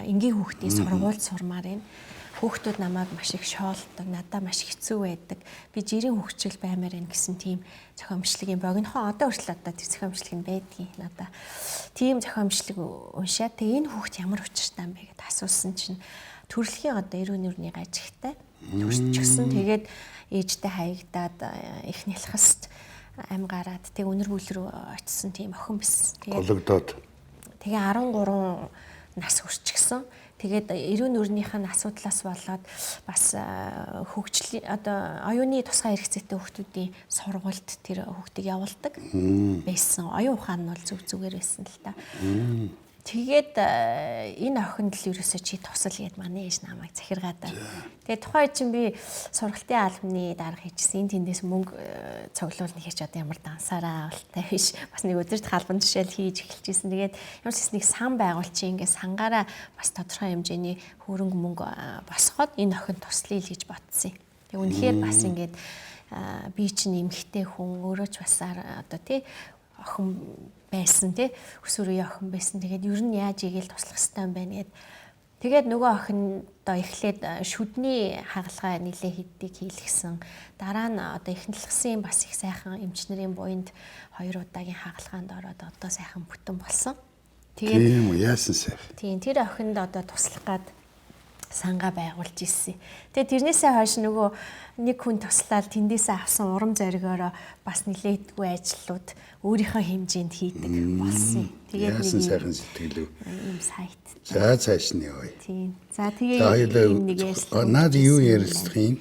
Энгийн хүүхдийн сургуульд сурмаар байна. Хүүхдүүд намайг маш их шоолдог, надад маш хэцүү байдаг. Би жирийн хүүхчигл баймаар байна гэсэн тийм зохион бичлэгийн богинохон одоо хүртэл одоо тэр зохион бичлэг нь байдгийг надад. Тийм зохион бичлэг уншаад тэгээ энэ хүүхд ямар учиртай юм бэ гэдээ асуусан чинь төрөлхийн одоо эрүүл мэндийн ажигтай төрчихсөн. Тэгээд ээжтэй хаягдаад их нэлхэст ам гараад тэг өнөр бүл рүү очисон тийм охин байсан. Гологдоод. Тэгээ 13 нас хүрчихсэн. Тэгээд эрүүн өрнийхэн асуудлаас болоод бас хөгжлийн одоо оюуны тусгай хэрэгцээтэй хүүхдүүдийн сургуульд тэр хүүхдийг явуулдаг байсан. Оюун ухаан нь бол зүгээр байсан л та. Тэгээд энэ охинд л ерөөсөө чи тусал гээд манай ээж намайг захиргаадаа. Тэгээд тухайн чинь би сургалтын албаны дарга хийжсэн. Тэндээс мөнгө цуглуулна гэж одоо ямар дансаараа авалтай биш. Бас нэг өдөрт халбан жишээл хийж эхэлчихсэн. Тэгээд ямар ч нэг сан байгуул чи ингээ сангаараа бас тодорхой хэмжээний хөрөнгө мөнгө босгоод энэ охин туслая л гэж бодсон. Тэгээд үнэхээр бас ингээд би чинь эмэгтэй хүн өөрөө ч бас одоо тий охин байсан тий өсвөр үеийн охин байсан. Тэгээд ер нь яаж игээл туслах хэрэгтэй юм байна гэд. Тэгээд нөгөө охиндоо эхлээд шүдний хагалгаа нилээ хийдгийг хийлгсэн. Дараа нь одоо эхнэлгсэн бас их сайхан эмчнэрийн буйнд 2 удаагийн хагалгаанд ороод одоо сайхан бүтэн болсон. Тэгээд тийм үү яасан сайхан. Тийм тэр охинд одоо туслах гад сангаа байгуулж ирсэн. Тэгээ тэрнээсээ хойш нөгөө нэг хүн туслаад тэндээсээ авсан урам зоригоороо бас нилээдгүй ажлууд өөрийнхөө хэмжээнд хийдэг болсон. Тэгээд яасан сайхан сэтгэлөө. Ийм сайт. За цааш нь явъя. Тийм. За тэгээд нэгээс наад юу ярилцах юм?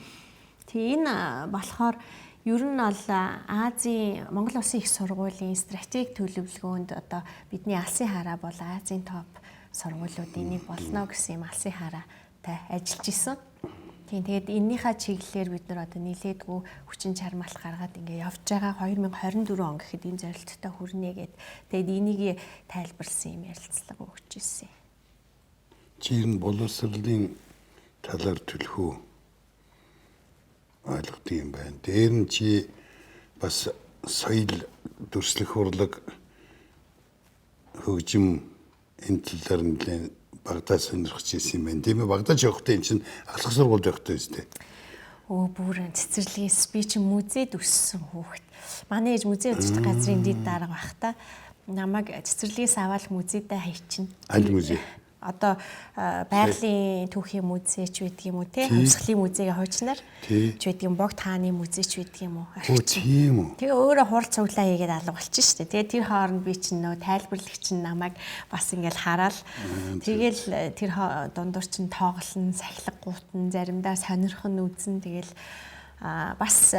Тийм энэ болохоор ер нь бол Азийн Монгол Улсын их сургуулийн стратеги төлөвлөгөөнд одоо бидний алсын хараа бол Азийн топ сургуулиудын нэг болно гэсэн юм алсын хараа ажиллаж исэн. Тийм тэгээд эннийхээ чиглэлээр бид нар одоо нийлээдгүй хүчин чармаалт гаргаад ингээ явж байгаа 2024 он гэхэд энэ зорилттой хүрнэ гэд тэгээд энийг тайлбарлсан юм ярилцлага өгч ирсэн. Чи энэ боловсролын талаар төлхөө ойлгох юм байна. Дээр нь чи бас соёл дүрслэх урлаг хөгжим энэ талаар нэлээд Багдад сонирхож ирсэн юм байна. Тийм ээ Багдад явахдаа эн чинь ахлах сургуульд явахдаа үстэй. Бүр цэцэрлэгээс би чи музейд өссөн хүүхэд. Манай ээж музей үзэж газрын дэд дарга байх та. Намайг цэцэрлэгээс аваад музейдээ хайчин. Аль музей? Одоо байгалийн түүхийн музей ч байдаг юм уу те хувьсгалын музейгээ хуучнаар ч байдаг юм богд хааны музей ч байдаг юм уу тийм үү тэгээ өөрөө хурал цуглаа хийгээд алга болчих штэ тэгээ тэр хооронд би чинь нөө тайлбарлагч нь намайг бас ингээл хараал тэгээл тэр дундуур чинь тоглоно сахилга гутан заримдаа сонирхон үзэн тэгээл бас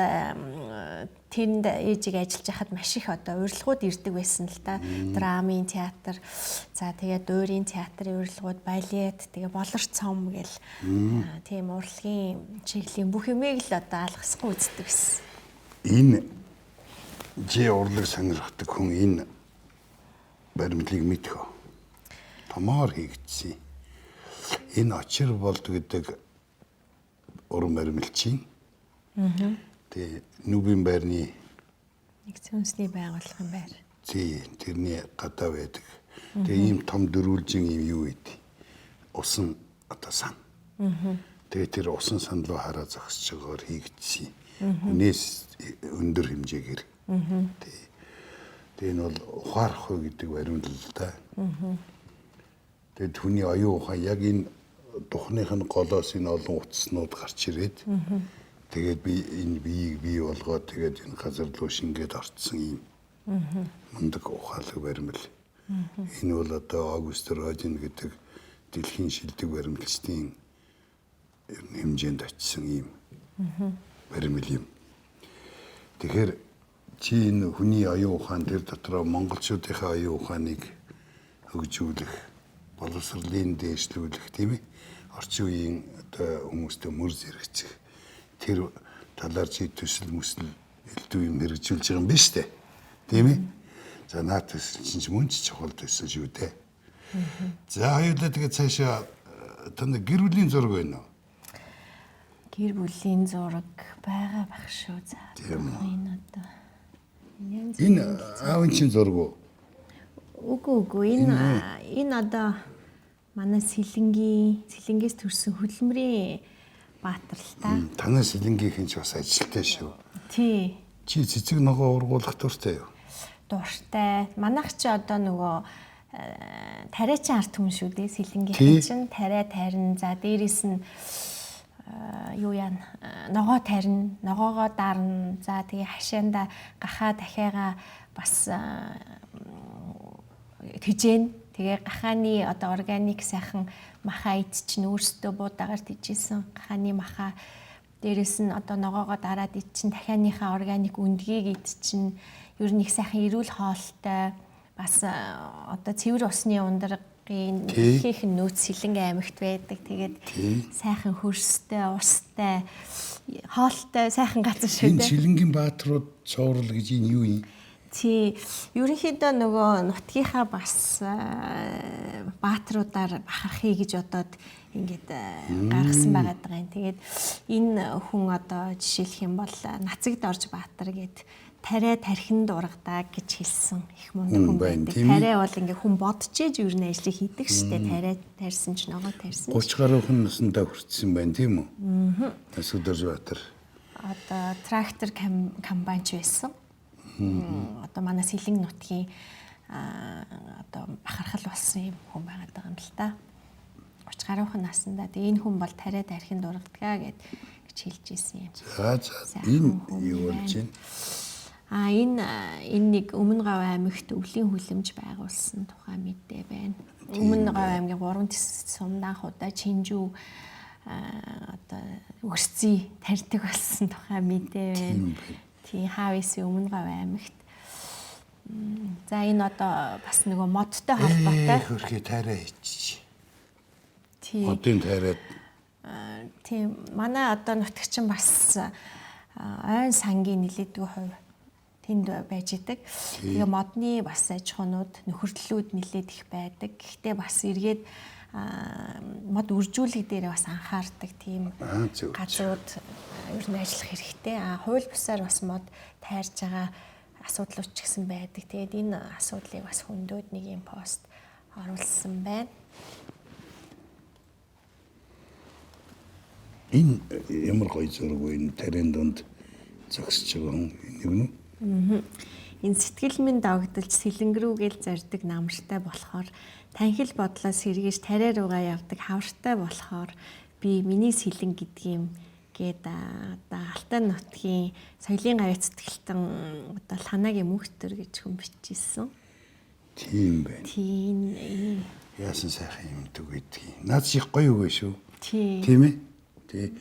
тэнд ээжийг ажиллаж байхад маш их одоо урилгууд ирдэг байсан л да. Драмын театр, за тэгээ дуурийн театрын урилгууд, балет, тэгээ болор цом гэл тийм урлагийн чиглэлийн бүх юмыг л одоо алгасгүй үздэг байсан. Энэ жи урлаг сонирхдаг хүн энэ баримтлыг мэдэх үү? Томоор хийгдсэн. Энэ очир болд гэдэг уран баримлчин. Тэгээ Нүбийн байрны нэгдсэн үндэсний байгууллагын байр. Тий, тэрний гадаа байдаг. Тэгээ ийм том дөрвөлжин юм юу гэдэг. усан одоо сан. Тэгээд тэр усан сан руу хараа зогсож байгаагаар хийгдсэн. Үнээс өндөр хэмжээгээр. Тэгээ энэ бол ухаарах уу гэдэг баримт л да. Тэгээд хүний оюун ухаан яг энэ духных нь голоос энэ олон утаснууд гарч ирээд тэгээд би энэ биеийг бий болгоод тэгээд энэ газар руу шингээд орцсон юм мундаг ухаалаг баримл. Энэ бол одоо Аугуст Родин гэдэг дэлхийн шилдэг баримтлагчдын хэмжээнд очисон юм баримл юм. Тэгэхээр чи энэ хүний оюун ухаан тэр дотроо монголчуудынхаа оюун ухааныг хөгжүүлэх, боловсролын дээшлүүлэх тийм ээ. Орчин үеийн одоо хүмүүстэй мөр зэрэгцэх тэр талаар чи төсөл мөсөл элдв юм хэрэгжүүлж байгаа юм биш үү? Тийм ээ. За наад төсөл чинь мөн ч чухал төсөл шүү дээ. За хоёулаа тэгээд цаашаа таны гэр бүлийн зураг байна уу? Гэр бүлийн зураг байгаа бах шүү. За энэ одоо энэ аавын чинь зураг уу? Үгүй энэ одоо манай сэлэнгээс төрсэн хөдөлмөрийн баатар л та. Танай сэлэнгийнхэн ч бас ажилтай шүү. Тий. Чи цэцэг ногоо ургуулах дуртай юу? Дуртай. Манайх чи одоо нөгөө тариачин арт хүн шүү дээ. Сэлэнгийнхэн чинь тариа тарина. За дээрэс нь юу яана ногоо тарина, ногоогоо дарна. За тэгээ хашаанда гахаа дахиагаа бас тэжээн. Тэгээ гахааны одоо органик сайхан маха ид чинь өөрсдөө буудагаар тэжээсэн гахааны маха дээрэс нь одоо ногоогоо дараад ид чинь дахианыхаа органик үндгийг ид чинь ер нь их сайхан эрүүл хоолтой бас одоо цэвэр усны ундрагын ихийнх нь нөөц Сэлэнг аймагт байдаг. Тэгээд сайхан хөрстэй, устай, хоолтой сайхан газар шүү дээ. Энэ Сэлэнгийн баатрууд цоврал гэж энэ юу юм? Тий. Ерөнхийдөө нөгөө нутгийнхаа бас баатруудаар бахархъя гэж бодоод ингээд гаргасан байгаад байгаа юм. Тэгээд энэ хүн одоо жишээлх юм бол Нацагд орж Баатар гэд тариа тархинд ургадаг гэж хэлсэн их мундаг хүн байдаг. Тариа бол ингээ хүн бодож ээж ер нь ажлыг хийдэг штэ. Тариа тарьсан ч ногоо тарьсан. 30 гаруй хүн насандаа хүрсэн байна тийм үү? Нацагд орж Баатар. Одоо трактор комбайнч байсан. Одоо манай Сэлэнг нутгийн одоо бахархал болсон юм хүн байгаад байгаа юм л та. 30 гаруйхан наснда. Тэгээ энэ хүн бол тариа тархинд ургадаг гэж хэлж ирсэн юм. За энэ юу болж байна? Энэ нэг Өмнө Гав аймагт өвлийн хүлэмж байгуулсан тухай мэдээ байна. Өмнө Гав аймгийн 3 сумдан худаа Чинжүү одоо өрций тарьдаг болсон тухай мэдээ байна. Тийм Хависын Өмнө Гав аймагт. За энэ одоо бас нөгөө модтой холбоотой. Хөрхий тайраа хийчих. Тийм. Модын тайраад. Тийм манай одоо нутагчин бас ойн сангийн нэлээдгүй хувь тэнд байж идэг. Тэгээ модны бас аж ахуйнууд нөхөрлөлүүд нэлээд их байдаг. Гэхдээ бас эргээд мод үржүүлэг дээр бас анхаардаг тийм газрууд ер нь ажиллах хэрэгтэй. Хууль бусаар бас мод тайрж байгаа асуудлууд ч гэсэн байдаг. Тэгээд энэ асуудлыг бас хөндөд нэг юм пост оруулсан байна. Энэ ямар гоё зураг вэ? Энэ тарийн донд зогсож байгаа хүн нэг нь. Энэ сэтгэл минь догдолж сэлэнг рүүгээл зардаг намартай болохоор танхил бодлоос сэргээж тариа руугаа явдаг хавртай болохоор би миний сэлэн гэдгийм гээд одоо Алтай нутгийн соёлын гавь цэцгэлтэн одоо Ланагийн мөнхтөр гэж хүн бичижсэн. Тийм байна. Тийм. Яасан сайхан юм дүү гэдгийг. Наад шиг гоё үгүй шүү. Тийм ээ? Тийм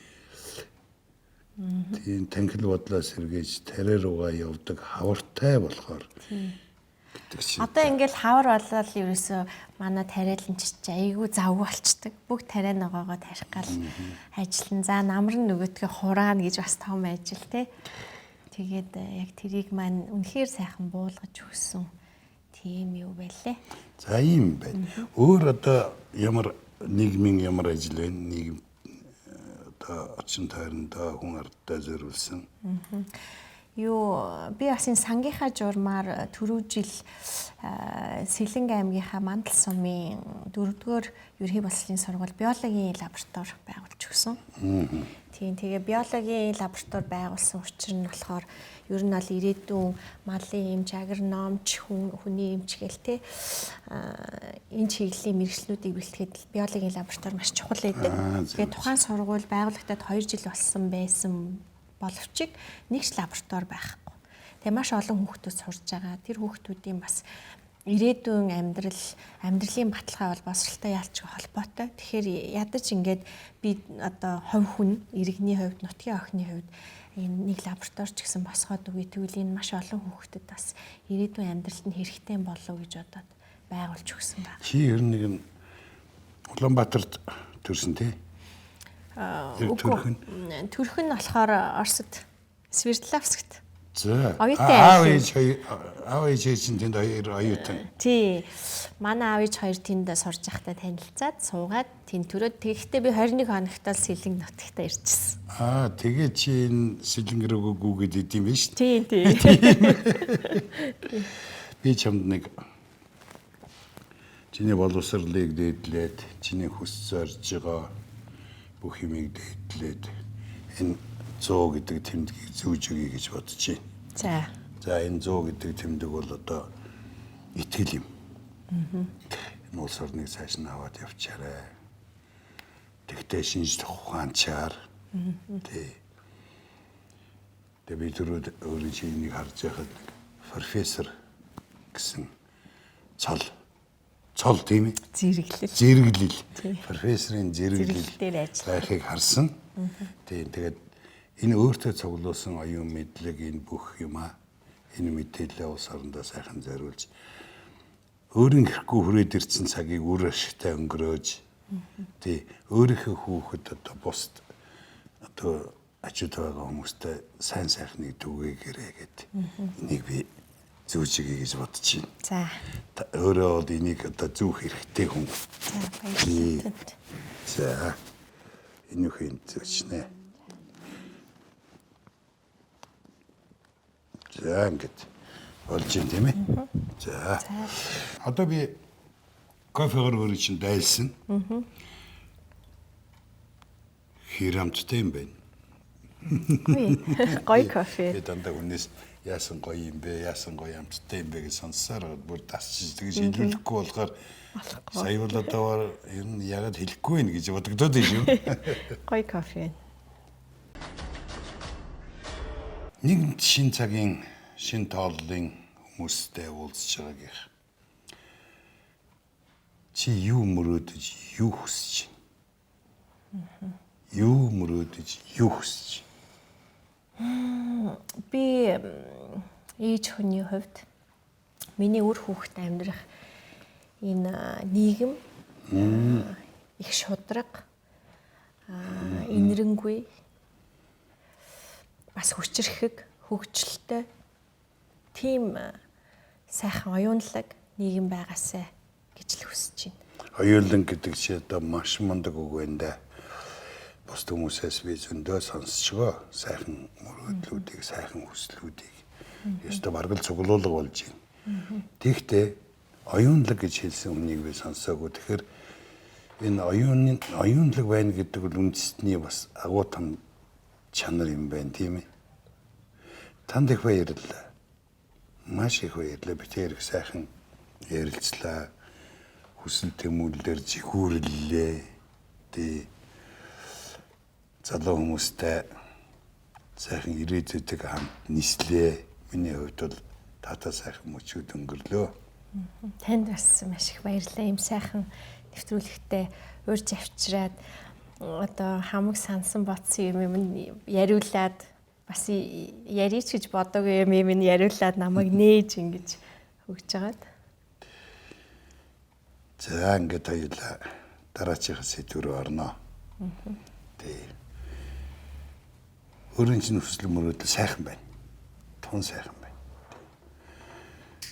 танхил бодлоос сэргээж тариа руугаа явдаг хавртай болохоор. Одоо ингээл хавар болол ерөөсөө манай тариаланч айгүй завгүй болчдөг. Бүгд тариа ногоогоо тарих гал ажиллана. За намар нь нөгөөдгөө хураана гэж бас том ажил тий. Тэгээд яг тэрийг маань үнэхээр сайхан буулгаж өгсөн тийм юу байлээ. За ийм байна. Өөр одоо ямар нийгмийн ямар ажил вэ? Нийгэм одоо очин тойрондоо хүн ардтай зориулсан. Би бас энэ сангийнхаа журмаар түрүү жил Сэлэнг аймгийнхаа Мандал сумын 4-р ерхий боловсролын сургууль биологийн лаборатори байгуулж өгсөн. Тийм тэгээ биологийн лаборатори байгуулсан учир нь болохоор ер нь бол ирээдүйн малын эмч, агрономч, хүний эмч гэл те энэ чиглэлийн мэргэжлүүдийг бэлтгэхэд биологийн лаборатори маш чухал байдаг. Тэгээ тухайн сургууль байгуулагдаад 2 жил болсон байсан боловч нэг ч лаборатори байхгүй. Тэгээ маш олон хүүхдүүд сурж байгаа. Тэр хүүхдүүдийн бас ирээдүйн амьдралын баталгаа бол боловсролтой яалчгүй холбоотой. Тэгэхээр ядаж ингээд би одоо хувь хүн иргэний хувьд, нутгийн охины хувьд энэ нэг лаборатори ч гэсэн босгоод үгүй тэгвэл энэ маш олон хүүхдэд бас ирээдүйн амьдралд нь хэрэгтэй болов гэж бодоод байгуулж өгсөн байна. Чи ер нь нэг нь Улаанбаатарт төрсөн тий? Төрх нь болохоор Оросд Свердловскт. За. Аав ээж чинь тэнд оюутан. Тий. Манай аав ээж хоёр тэнд сурж байхдаа танилцаад суугаад тэнд төрөөд тэгэхдээ би 21 хоногт л Сэлэнг нутагтаа ирчихсэн. Тэгээ чи энэ Сэлэнг рүү гүгээд идэм биш үү? Тий. Би чамд нэг чиний боловсролыг дээдлээд, чиний хүс зорж байгаа бүх юмыг дээдлээд энэ 100 гэдэг тэмдгийг зүүж өгье гэж бодож байна. За энэ 100 гэдэг тэмдэг бол одоо итгэл юм. Энэ улс орныг цааш нь аваад явчаарай. Тэгтээ шинжлэх ухаанчаар тий. Тэгээ би түрүүд өөрийн чинийг харж байхад профессор гэсэн цол тийм ээ. Зэрэглэл. Профессорын зэрэглэл байхыг харсан. Тэгээд энэ өөртөө цуглуулсан оюун мэдлэг энэ бүх юмаа энэ мэдээлэл улс орондоо сайхан зориулж өөрийн хэрэггүй хүрээд ирсэн цагийг үр ашигтай өнгөрөөж тий өөрийнхөө хүүхэд одоо бусд одоо ачууд байгаа хүмүүстэй сайн сайхныг түгээгээрэй гэдэг. Энийг би зүүжигээ гэж бодож байна. За. Өөрөө бол энийг одоо зүүх хэрэгтэй хүн. За баярлалаа. За. Энийг хэн зүүчнэ. За ингэж болж юм тийм ээ. За. Одоо би кофегаар өөрөө чинь дайлсан. Хийрамттай юм байна. Гоё кофе. Би дандаа хүнээс яасан гоё юм бэ, яасан гоё амттай юм бэ гэж сонссоор бүр дасчих тэгж хэлүүлэхгүй болохоор сая бол одоо ер нь ягаад хэлэхгүй байх гэж бодогдоод байна шүү. Гоё кофе. Нэг шин цагийн шин тооллын хүмүүстэй уулзж байгаагийнх. Чи юу мөрөөдөж, юу хүсэж байна? Юу мөрөөдөж, юу хүсэж байна? Би ээж хүний хувьд миний үр хүүхэд амьдрах энэ нийгэм их шудраг инэрэнгүй бас хүчрэхэг хөгжилтэй тийм сайхан оюунлаг нийгэм байгаасай гэж л хүсэж байна. Оюунлаг гэдэг чи одоо маш мундаг үг байна да. Бус хүмүүсээс би зөндөө сонсчгоо сайхан мөрөөдлүүдийг, сайхан хүслүүдийг ёстой баргал цуглуулга болж байна. Тэгэхдээ оюунлаг гэж хэлсэн үнийг би сонсоогүй. Тэгэхээр энэ оюунлаг байна гэдэг бол үндэстний бас агуу том чанар юм байна тийм ээ. Танд их баярлалаа. Маш их баярлалаа. Би тэр их сайхан ярилцлаа. Хүсэл тэмүүлэлээр жихүүрлээ. Тэ залуу хүмүүстэй сайхан ирээдүйдээ хамт нислээ. Миний хувьд бол тата сайхан мөчүүд өнгөрлөө. Танд бас маш их баярлалаа. Ийм сайхан нэвтрүүлэгтээ урьж авчираад одоо хамаг сансан бодсон юм яриулаад бас ярийч гэж бодоогүй юм яриулаад намайг нээж ингэж өгч байгаад. За ингээд хоёулаа дараачихсан сэдв рүү орноо. Тэг. Өөрийн чинь хүсэл мөрөөдөл сайхан байна. Тун сайхан байна.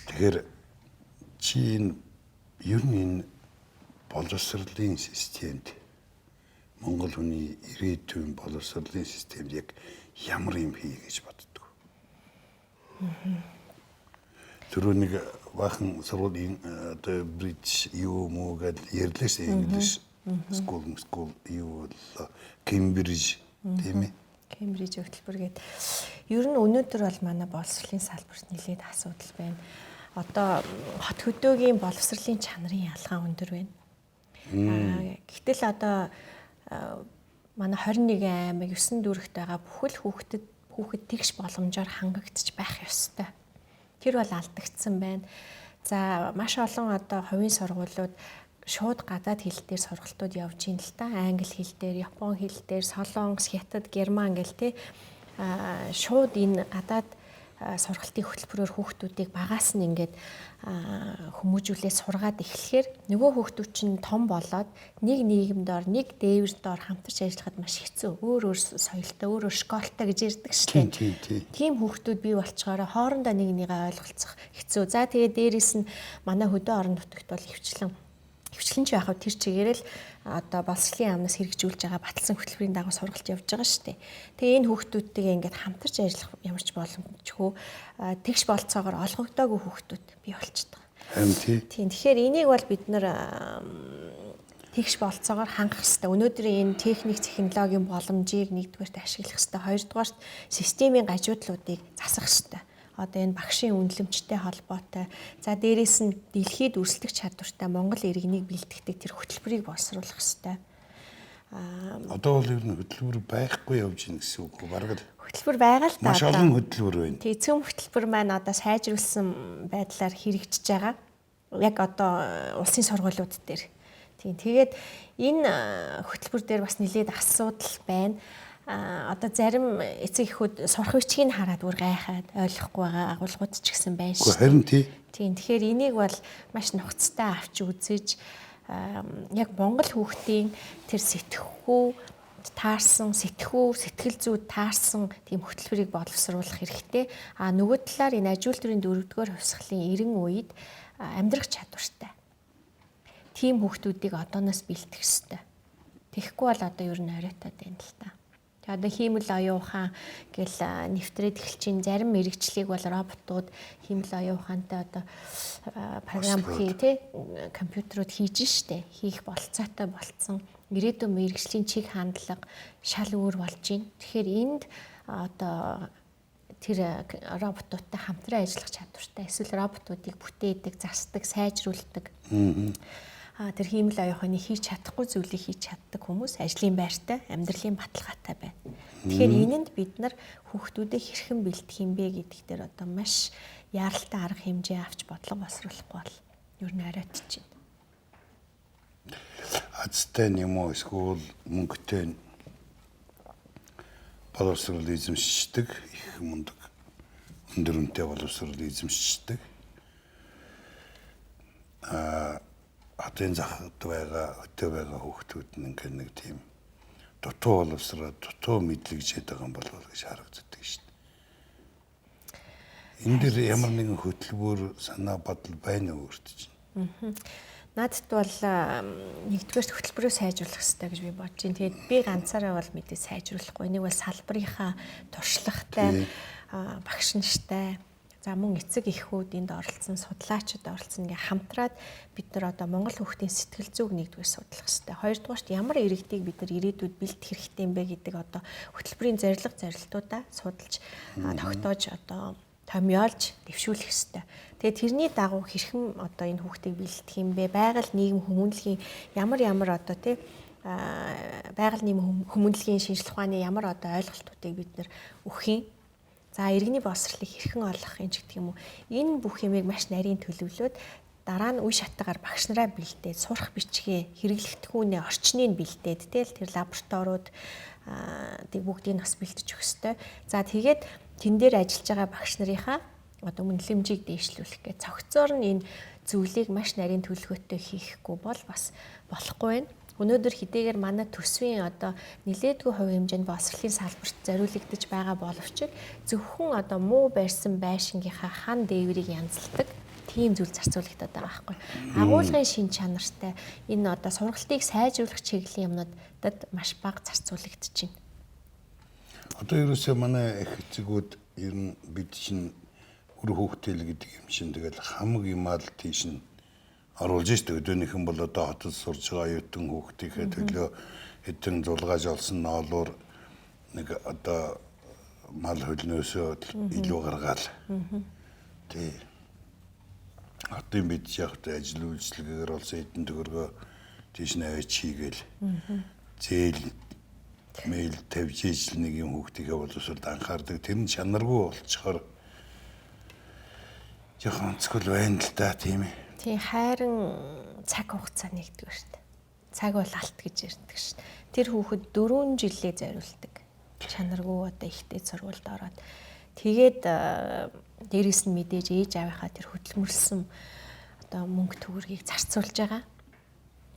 Тэгэхээр чи энэ ер нь энэ боловсролын системд Монгол хүний ирээдүйн боловсролын системд яг ямар юм хий гэж боддог. Түрүү нэг баахан сургуулийн одоо бридж юу муу гэж ярьлаас English school юу Cambridge тийм ээ. Кембриж хөтөлбөр гээд ер нь өнөөдөр бол манай боловсролын салбарт нэлээд асуудал байна. Одоо хот хөдөөгийн боловсролын чанарын ялгаа өндөр байна. Гэтэл одоо манай 21 аймаг 9 дүүрэгт байгаа бүхэл хүүхэд тэгш боломжоор хангагдчих байх ёстой. Тэр бол алдагдсан байна. За маш олон одоо хувийн сургуулиуд шууд гадаад хэл дээр сургалтууд явж ийн л та. Англи хэл дээр, япон хэл дээр, солонгос, хятад, герман гэл те шууд энэ гадаад сургалтын хөтөлбөрөөр хүүхдүүдийг багаас нь ингээд хүмүүжүүлээд сургаад эхлэхээр нөгөө хүүхдүүд чинь том болоод нэг нийгэмд ор, нэг дээвэр дор хамтарч ажиллахад маш хэцүү. Өөр соёлтой, өөр школтой гэж ярьдаг шүү дээ. Тийм хүүхдүүд бий болчгоороо хоорондоо нэг нэгээ ойлголцох хэцүү. За тэгээ дээрэс нь манай хөдөө орон нутагт бол хвчлэн ч яхав тэр чигээрэл одоо боловсролын яамнаас хэрэгжүүлж байгаа баталсан хөтөлбөрийн дагуу сургалт явж байгаа шүү дээ. Тэгээ энэ хүүхдүүдтэйгээ ингээд хамтарч ажиллах ямарч боломжгүй тэгш болцоогоор олгогдоогүй хүүхдүүд бий болчихдог. Харин тийм. Тэгэхээр энийг бол бид нэр тэгш болцоогоор хангах хэрэгтэй. Өнөөдрийн энэ техник технологийн боломжийг нэгдүгээрт ашиглах хэрэгтэй. Хоёрдугаарт системийн гажуудлуудыг засах хэрэгтэй. Одоо энэ багшийн үнэлэмжтэй холбоотой. За дээрэс нь дэлхийд өрсөлдөх чадвартай Монгол иргэнийг бэлтгэдэг тэр хөтөлбөрийг боловсруулах хэрэгтэй. Одоо бол ер нь хөтөлбөр байхгүй явж гин гэсэн үг бараг л. Хөтөлбөр байгаа л та. Маш олон хөтөлбөр байна. Тэг эцэг хөтөлбөр маань одоо сайжруулсан байдлаар хэрэгжиж байгаа. Яг одоо улсын сургуулиуд дээр. Тийм. Тэгээд энэ хөтөлбөр дээр бас нэлээд асуудал байна. Одоо зарим эцэг эхүүд сурах бичгийг хараад бүр гайхаад ойлгохгүй байгаа агуулгууд ч гэсэн байна шүү. Харин тийм. Тэгэхээр энийг бол маш нухацтай авч үзэж яг Монгол хүүхдийн тэр сэтгэл зүй таарсан тийм хөтөлбөрийг боловсруулах хэрэгтэй. Нөгөө талаар энэ ажилтны 4-р хувьсгалын 90 үед амьдрах чадвартай. Тийм хүүхдүүдийг одооноос бэлтгэх хэрэгтэй. Тэгэхгүй бол одоо ер нь оройтоод байна л та. Тэгээ одоо хиймэл оюун ухаан гэл нэвтрээд эхэлж, зарим мэрэгчлийг бол роботууд хиймэл оюун ухаантай одоо програм бүхий те компьютерууд хийж штэ. Хийх болцоотой болцсон. Ирээдүйн мэрэгжлийн чиг хандлага шал өөр болж байна. Тэгэхээр энд одоо тэр роботуудтай хамтран ажиллах чадвартай эсвэл роботуудыг бүтээдэг, засдаг, сайжруулдаг. Тэр хиймэл оюун ухааны хийж чадахгүй зүйлийг хийж чаддаг хүмүүс ажлын байртай, амьдралын баталгаатай байна. Тэгэхээр энэнд бид нар хүүхдүүдээ хэрхэн бэлтгэх юм бэ гэдг дээр одоо маш яралтай арга хэмжээ авч бодлого боловсруулахгүй бол ер нь оройтж байна. Азтай юм уу эсвэл мөнгөтэй боловсрол эзэмшдэг их мундаг өндөр үнэтэй боловсрол эзэмшдэг. Хатын захад байгаа өтөө байгаа хүүхдүүд нь ингээд нэг тийм дутуу боловсроо дутуу мэдлэгжээд байгаа юм болов уу гэж харагддаг шүү дээ. Энэ дээр ямар нэгэн хөтөлбөр санаа бодол байна уу өөрт чинь? Надад бол нэгдүгээр хөтөлбөрөө сайжруулах хэрэгтэй гэж би бодож байна. Тэгээд би ганцаараа бол мэдээ сайжруулахгүй. Энийг бол салбарынхаа туршлагатай багш нартай за мөн эцэг эхүүд энд оролцсон, судлаачид оролцсон ингээ хамтраад бид нар одоо Монгол хүүхдийн сэтгэл зүйг нэгдүгээр судлах хэрэгтэй. Хоёрдугаарт ямар иргэдийг бид нар ирээдүйд бэлтгэх хэрэгтэй юм бэ гэдэг одоо хөтөлбөрийн зорилтуудаа судалж тогтоож одоо томьёолж дэвшүүлэх хэрэгтэй. Тэгээд тэрний дагуу хэрхэн одоо энэ хүүхдийг бэлтгэх юм бэ? Байгаль нийгэм хүмүүнлэгийн ямар одоо тий байгаль нийгэм хүмүүнлэгийн шинжилгээ ухааны ямар одоо ойлголтуудыг бид нар өгөх юм. За иргэний боловсролыг хэрхэн олох юм ч гэдэг юм уу. Энэ бүх юмыг маш нарийн төлөвлөөд дараа нь үе шатаагаар багш нараа бэлдээд сурах бичгээ хэрэглэгдэхүүнээ орчныг бэлдээд тэр лабораториуд бүгдийг бас бэлдэж өгөх ёстой. За тэгээд тэн дээр ажиллаж байгаа багш нарынхаа одоо үнэлэмжийг дээшлүүлэх гэж цогцоор нь энэ зүйлийг маш нарийн төлөвлөгөөтэй хийхгүй бол бас болохгүй байна. Өнөөдөр хэдийгээр манай төсвийн одоо нэлээдгүй хувь хэмжээнд боловсролын салбарт зориулагдаж байгаа боловч зөвхөн одоо муу байрсан байшингийнхаа хан дээврийг янзалдаг тийм зүйл зарцуулагдаад байгаа байхгүй. Агуулгын шин чанартай энэ одоо сургалтыг сайжруулах чиглэлийн юмнуудад маш бага зарцуулагдаж байна. Одоо ерөөсөө манай их эцэгүүд ер нь бид чинь үр хүүхдэл гэдэг юм шин тэгэл хамаг юмаа л тийш нь оруулж штэ өдөөнийхэн бол одоо хотод сурж байгаа оюутан хүүхдийнхээ төлөө хэдэн зулгааж олсон ноолуур нэг одоо мал хөлнөөсөө илүү гаргаал. Тий. Хотын бид яг ажил үйлчлэгээр олсон хэдэн төгрөгөө тийш навч хийгээл. Зээл мэйл тавьж ижил нэг юм хүүхдийнхээ боловсролд анхаардаг. Тэр нь чанаргүй болчихоор жоохон онцгой байна л да тийм ээ. Тийм хайрын цаг хугацаа нэгдэг шүү дээ. Цаг бол алт гэж ярьдаг шүү дээ. Тэр хүүхэд 4 жилээ зориулдаг. Чанаргүй одоо ихтэй сургуульд ороод тэгээд дээрээс нь мэдээж ээж аавынхаа тэр хөдөлмөрлсөн одоо мөнгө төгрөгийг зарцуулж байгаа.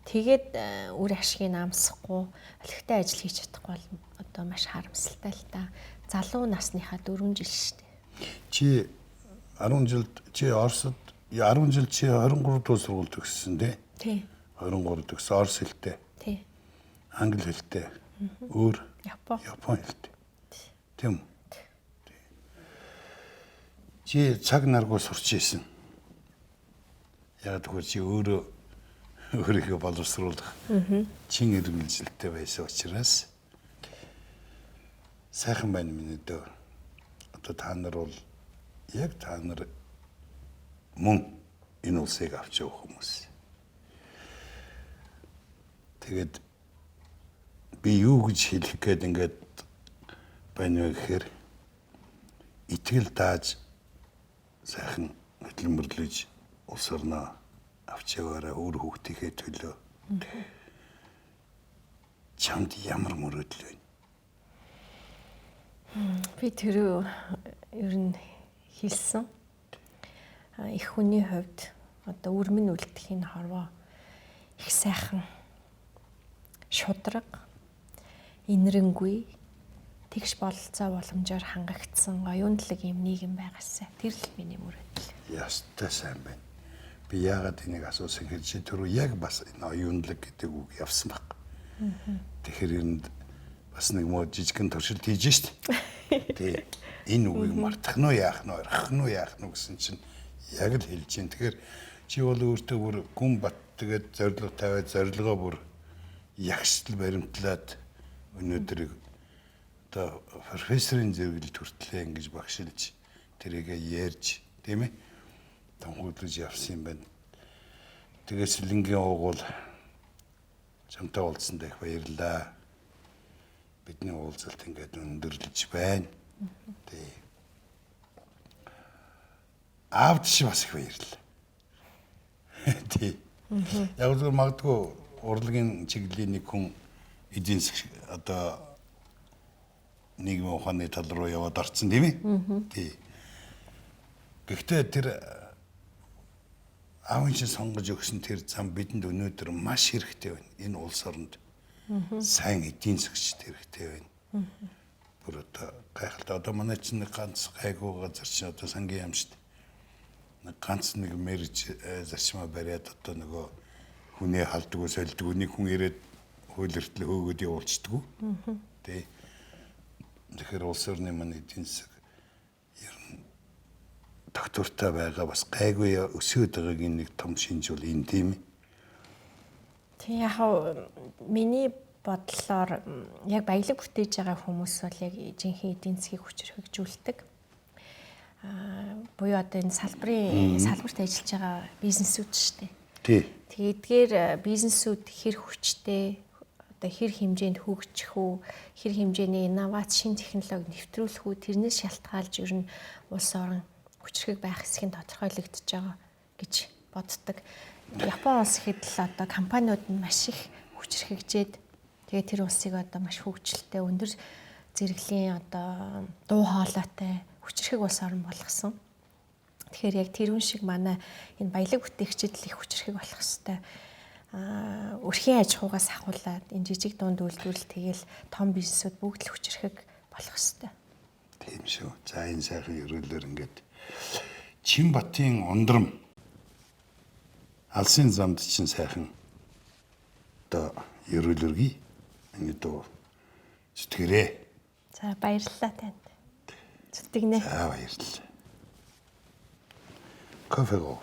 Тэгээд үр ашгийг амсахгүй, олигтой ажил хийж чадахгүй бол одоо маш харамсалтай л та. Залуу насныхаа 4 жил шүү дээ. Чи 10 жилд чи Оросд 10 жил чи 23 дуу сургууль төгссөн тий? 23 төгссөн Орос хэлтэй. Тий. Англи хэлтэй. Өөр Япон хэлтэй. Тийм. Чи цаг наргүй сурч ийсэн. Яг тэгэхээр чи өөрийгөө боловсруулах чин эрмэлзэлтэй байсан учраас сайхан байна миний дөө. Одоо та нар бол яг та нар мөн энэ улсыг авч явах хүмүүс. Тэгээд би юу гэж хэлэх гээд ингээд байна вэ гэхээр итгэл дааж сайхан хөдөлмөрлөж улс орноо авч яваараа өөр хүүхдийнхээ төлөө чамд ямар мөрөөдөл вэ? Би тэр ер нь хэлсэн. Их хүний хувьд одоо үрмэн үлдэхийн хорвоо их сайхан шудраг, инрэнгүй, тэгш бололцоо боломжоор хангагдсан оюундлаг юм нийгэм байгаасай. Тэр л миний мөрөөдөл. Ястай сайн байна. Би яагаад энийг асуусан хэрэг чи түрүү яг бас энэ оюундлаг гэдэг үг явсан баг. Тэгэхээр энэ бас нэг мод жижигэн туршилт хийж штт. Тий. Энэ үгийг мартах нь яах нь орох нь яах нь гэсэн чинь яг л хэлж чинь. Тэгэхээр чи бол өөртөө бүр гүн бат тэгээд зориг тавиад зорилгоо бүр ягштал баримтлаад өнөөдрийг одоо профессорын зэрэглэлд хүртлээ ингэж багшилж тэрийгээ ярьж тийм ээ тонхоглож явсан юм байна. Тэгээд Сэлэнгийн уугуул чамтай уулзсандаа их баярлалаа. Бидний уулзалт ингээд өндөрлөж байна. Тий. Аавд чи бас их баярлалаа. Тий. Яг л магадгүй урлагийн чиглэлийн нэг хүн эдийн засаг одоо нийгмийн ухааны тал руу яваад орцсон тийм ээ. Тий. Гэхдээ тэр аавын чинь сонгож өгсөн тэр зам бидэнд өнөөдөр маш хэрэгтэй байна. Энэ улс оронд сайн эдийн засагчд хэрэгтэй байна. Бүр одоо гайхалтай одоо манай чинь нэг ганц гайгүй газар чинь одоо сангийн ямшд нэг ганц нэг мэрж зарчмаа бариад одоо нөгөө хүнээ халдгүй солидгүй нэг хүн ирээд хууль эртэл хөөгөөд явуулцдаг. Тэ. Тэгэхээр улс орны манай эдийн засаг ер нь доктортой байгаа бас гайгүй өсөд байгаагийн нэг том шинж бол энэ тийм ээ. Тэг яг миний бодлоор яг баялаг бүтээж байгаа хүмүүс бол яг жинхэнэ эдийн засгийг хүчрхэгжүүлдэг. Буюу одоо энэ салбарт ажиллаж байгаа бизнесүүд шүү дээ. Тий. Тэгээд бизнесүүд хэр хүчтэй одоо хэр хэмжээнд хөгжих үү, хэр хэмжээний инновац шин технологи нэвтрүүлэх үү тэрнээс шалтгаалж ер нь улс орон хүчрхэг байх хэсэг нь тодорхойлогдож байгаа гэж боддог. Япон улс ихэд л одоо компаниуд нь маш их хүчрхэгжээд тэгээд тэр улсыг одоо маш хөгжилтэй өндөр зэрэглэлийн одоо дуу хоолойтой хүчрхэг улс орн болгосон. Тэгэхээр яг тэрүүн шиг манай энэ баялаг бүтээгчид л их хүчрхэг болох хэвээр өрхийн аж ахуйгаас ахуулаад энэ жижиг дунд үйлдвэрлэл тэгэл том бизнесүүд бүгд л хүчрхэг болох хэвээр. Тийм шүү. За энэ сайхан ерөөлөөр ингээд Чинбатын ундрам алсын замд чинь сайхан одоо ерөөлөргий ингээд дуу зүтгэрээ. За баярлалаа танд. Зүтгэнэ. За баярлалаа. кофего.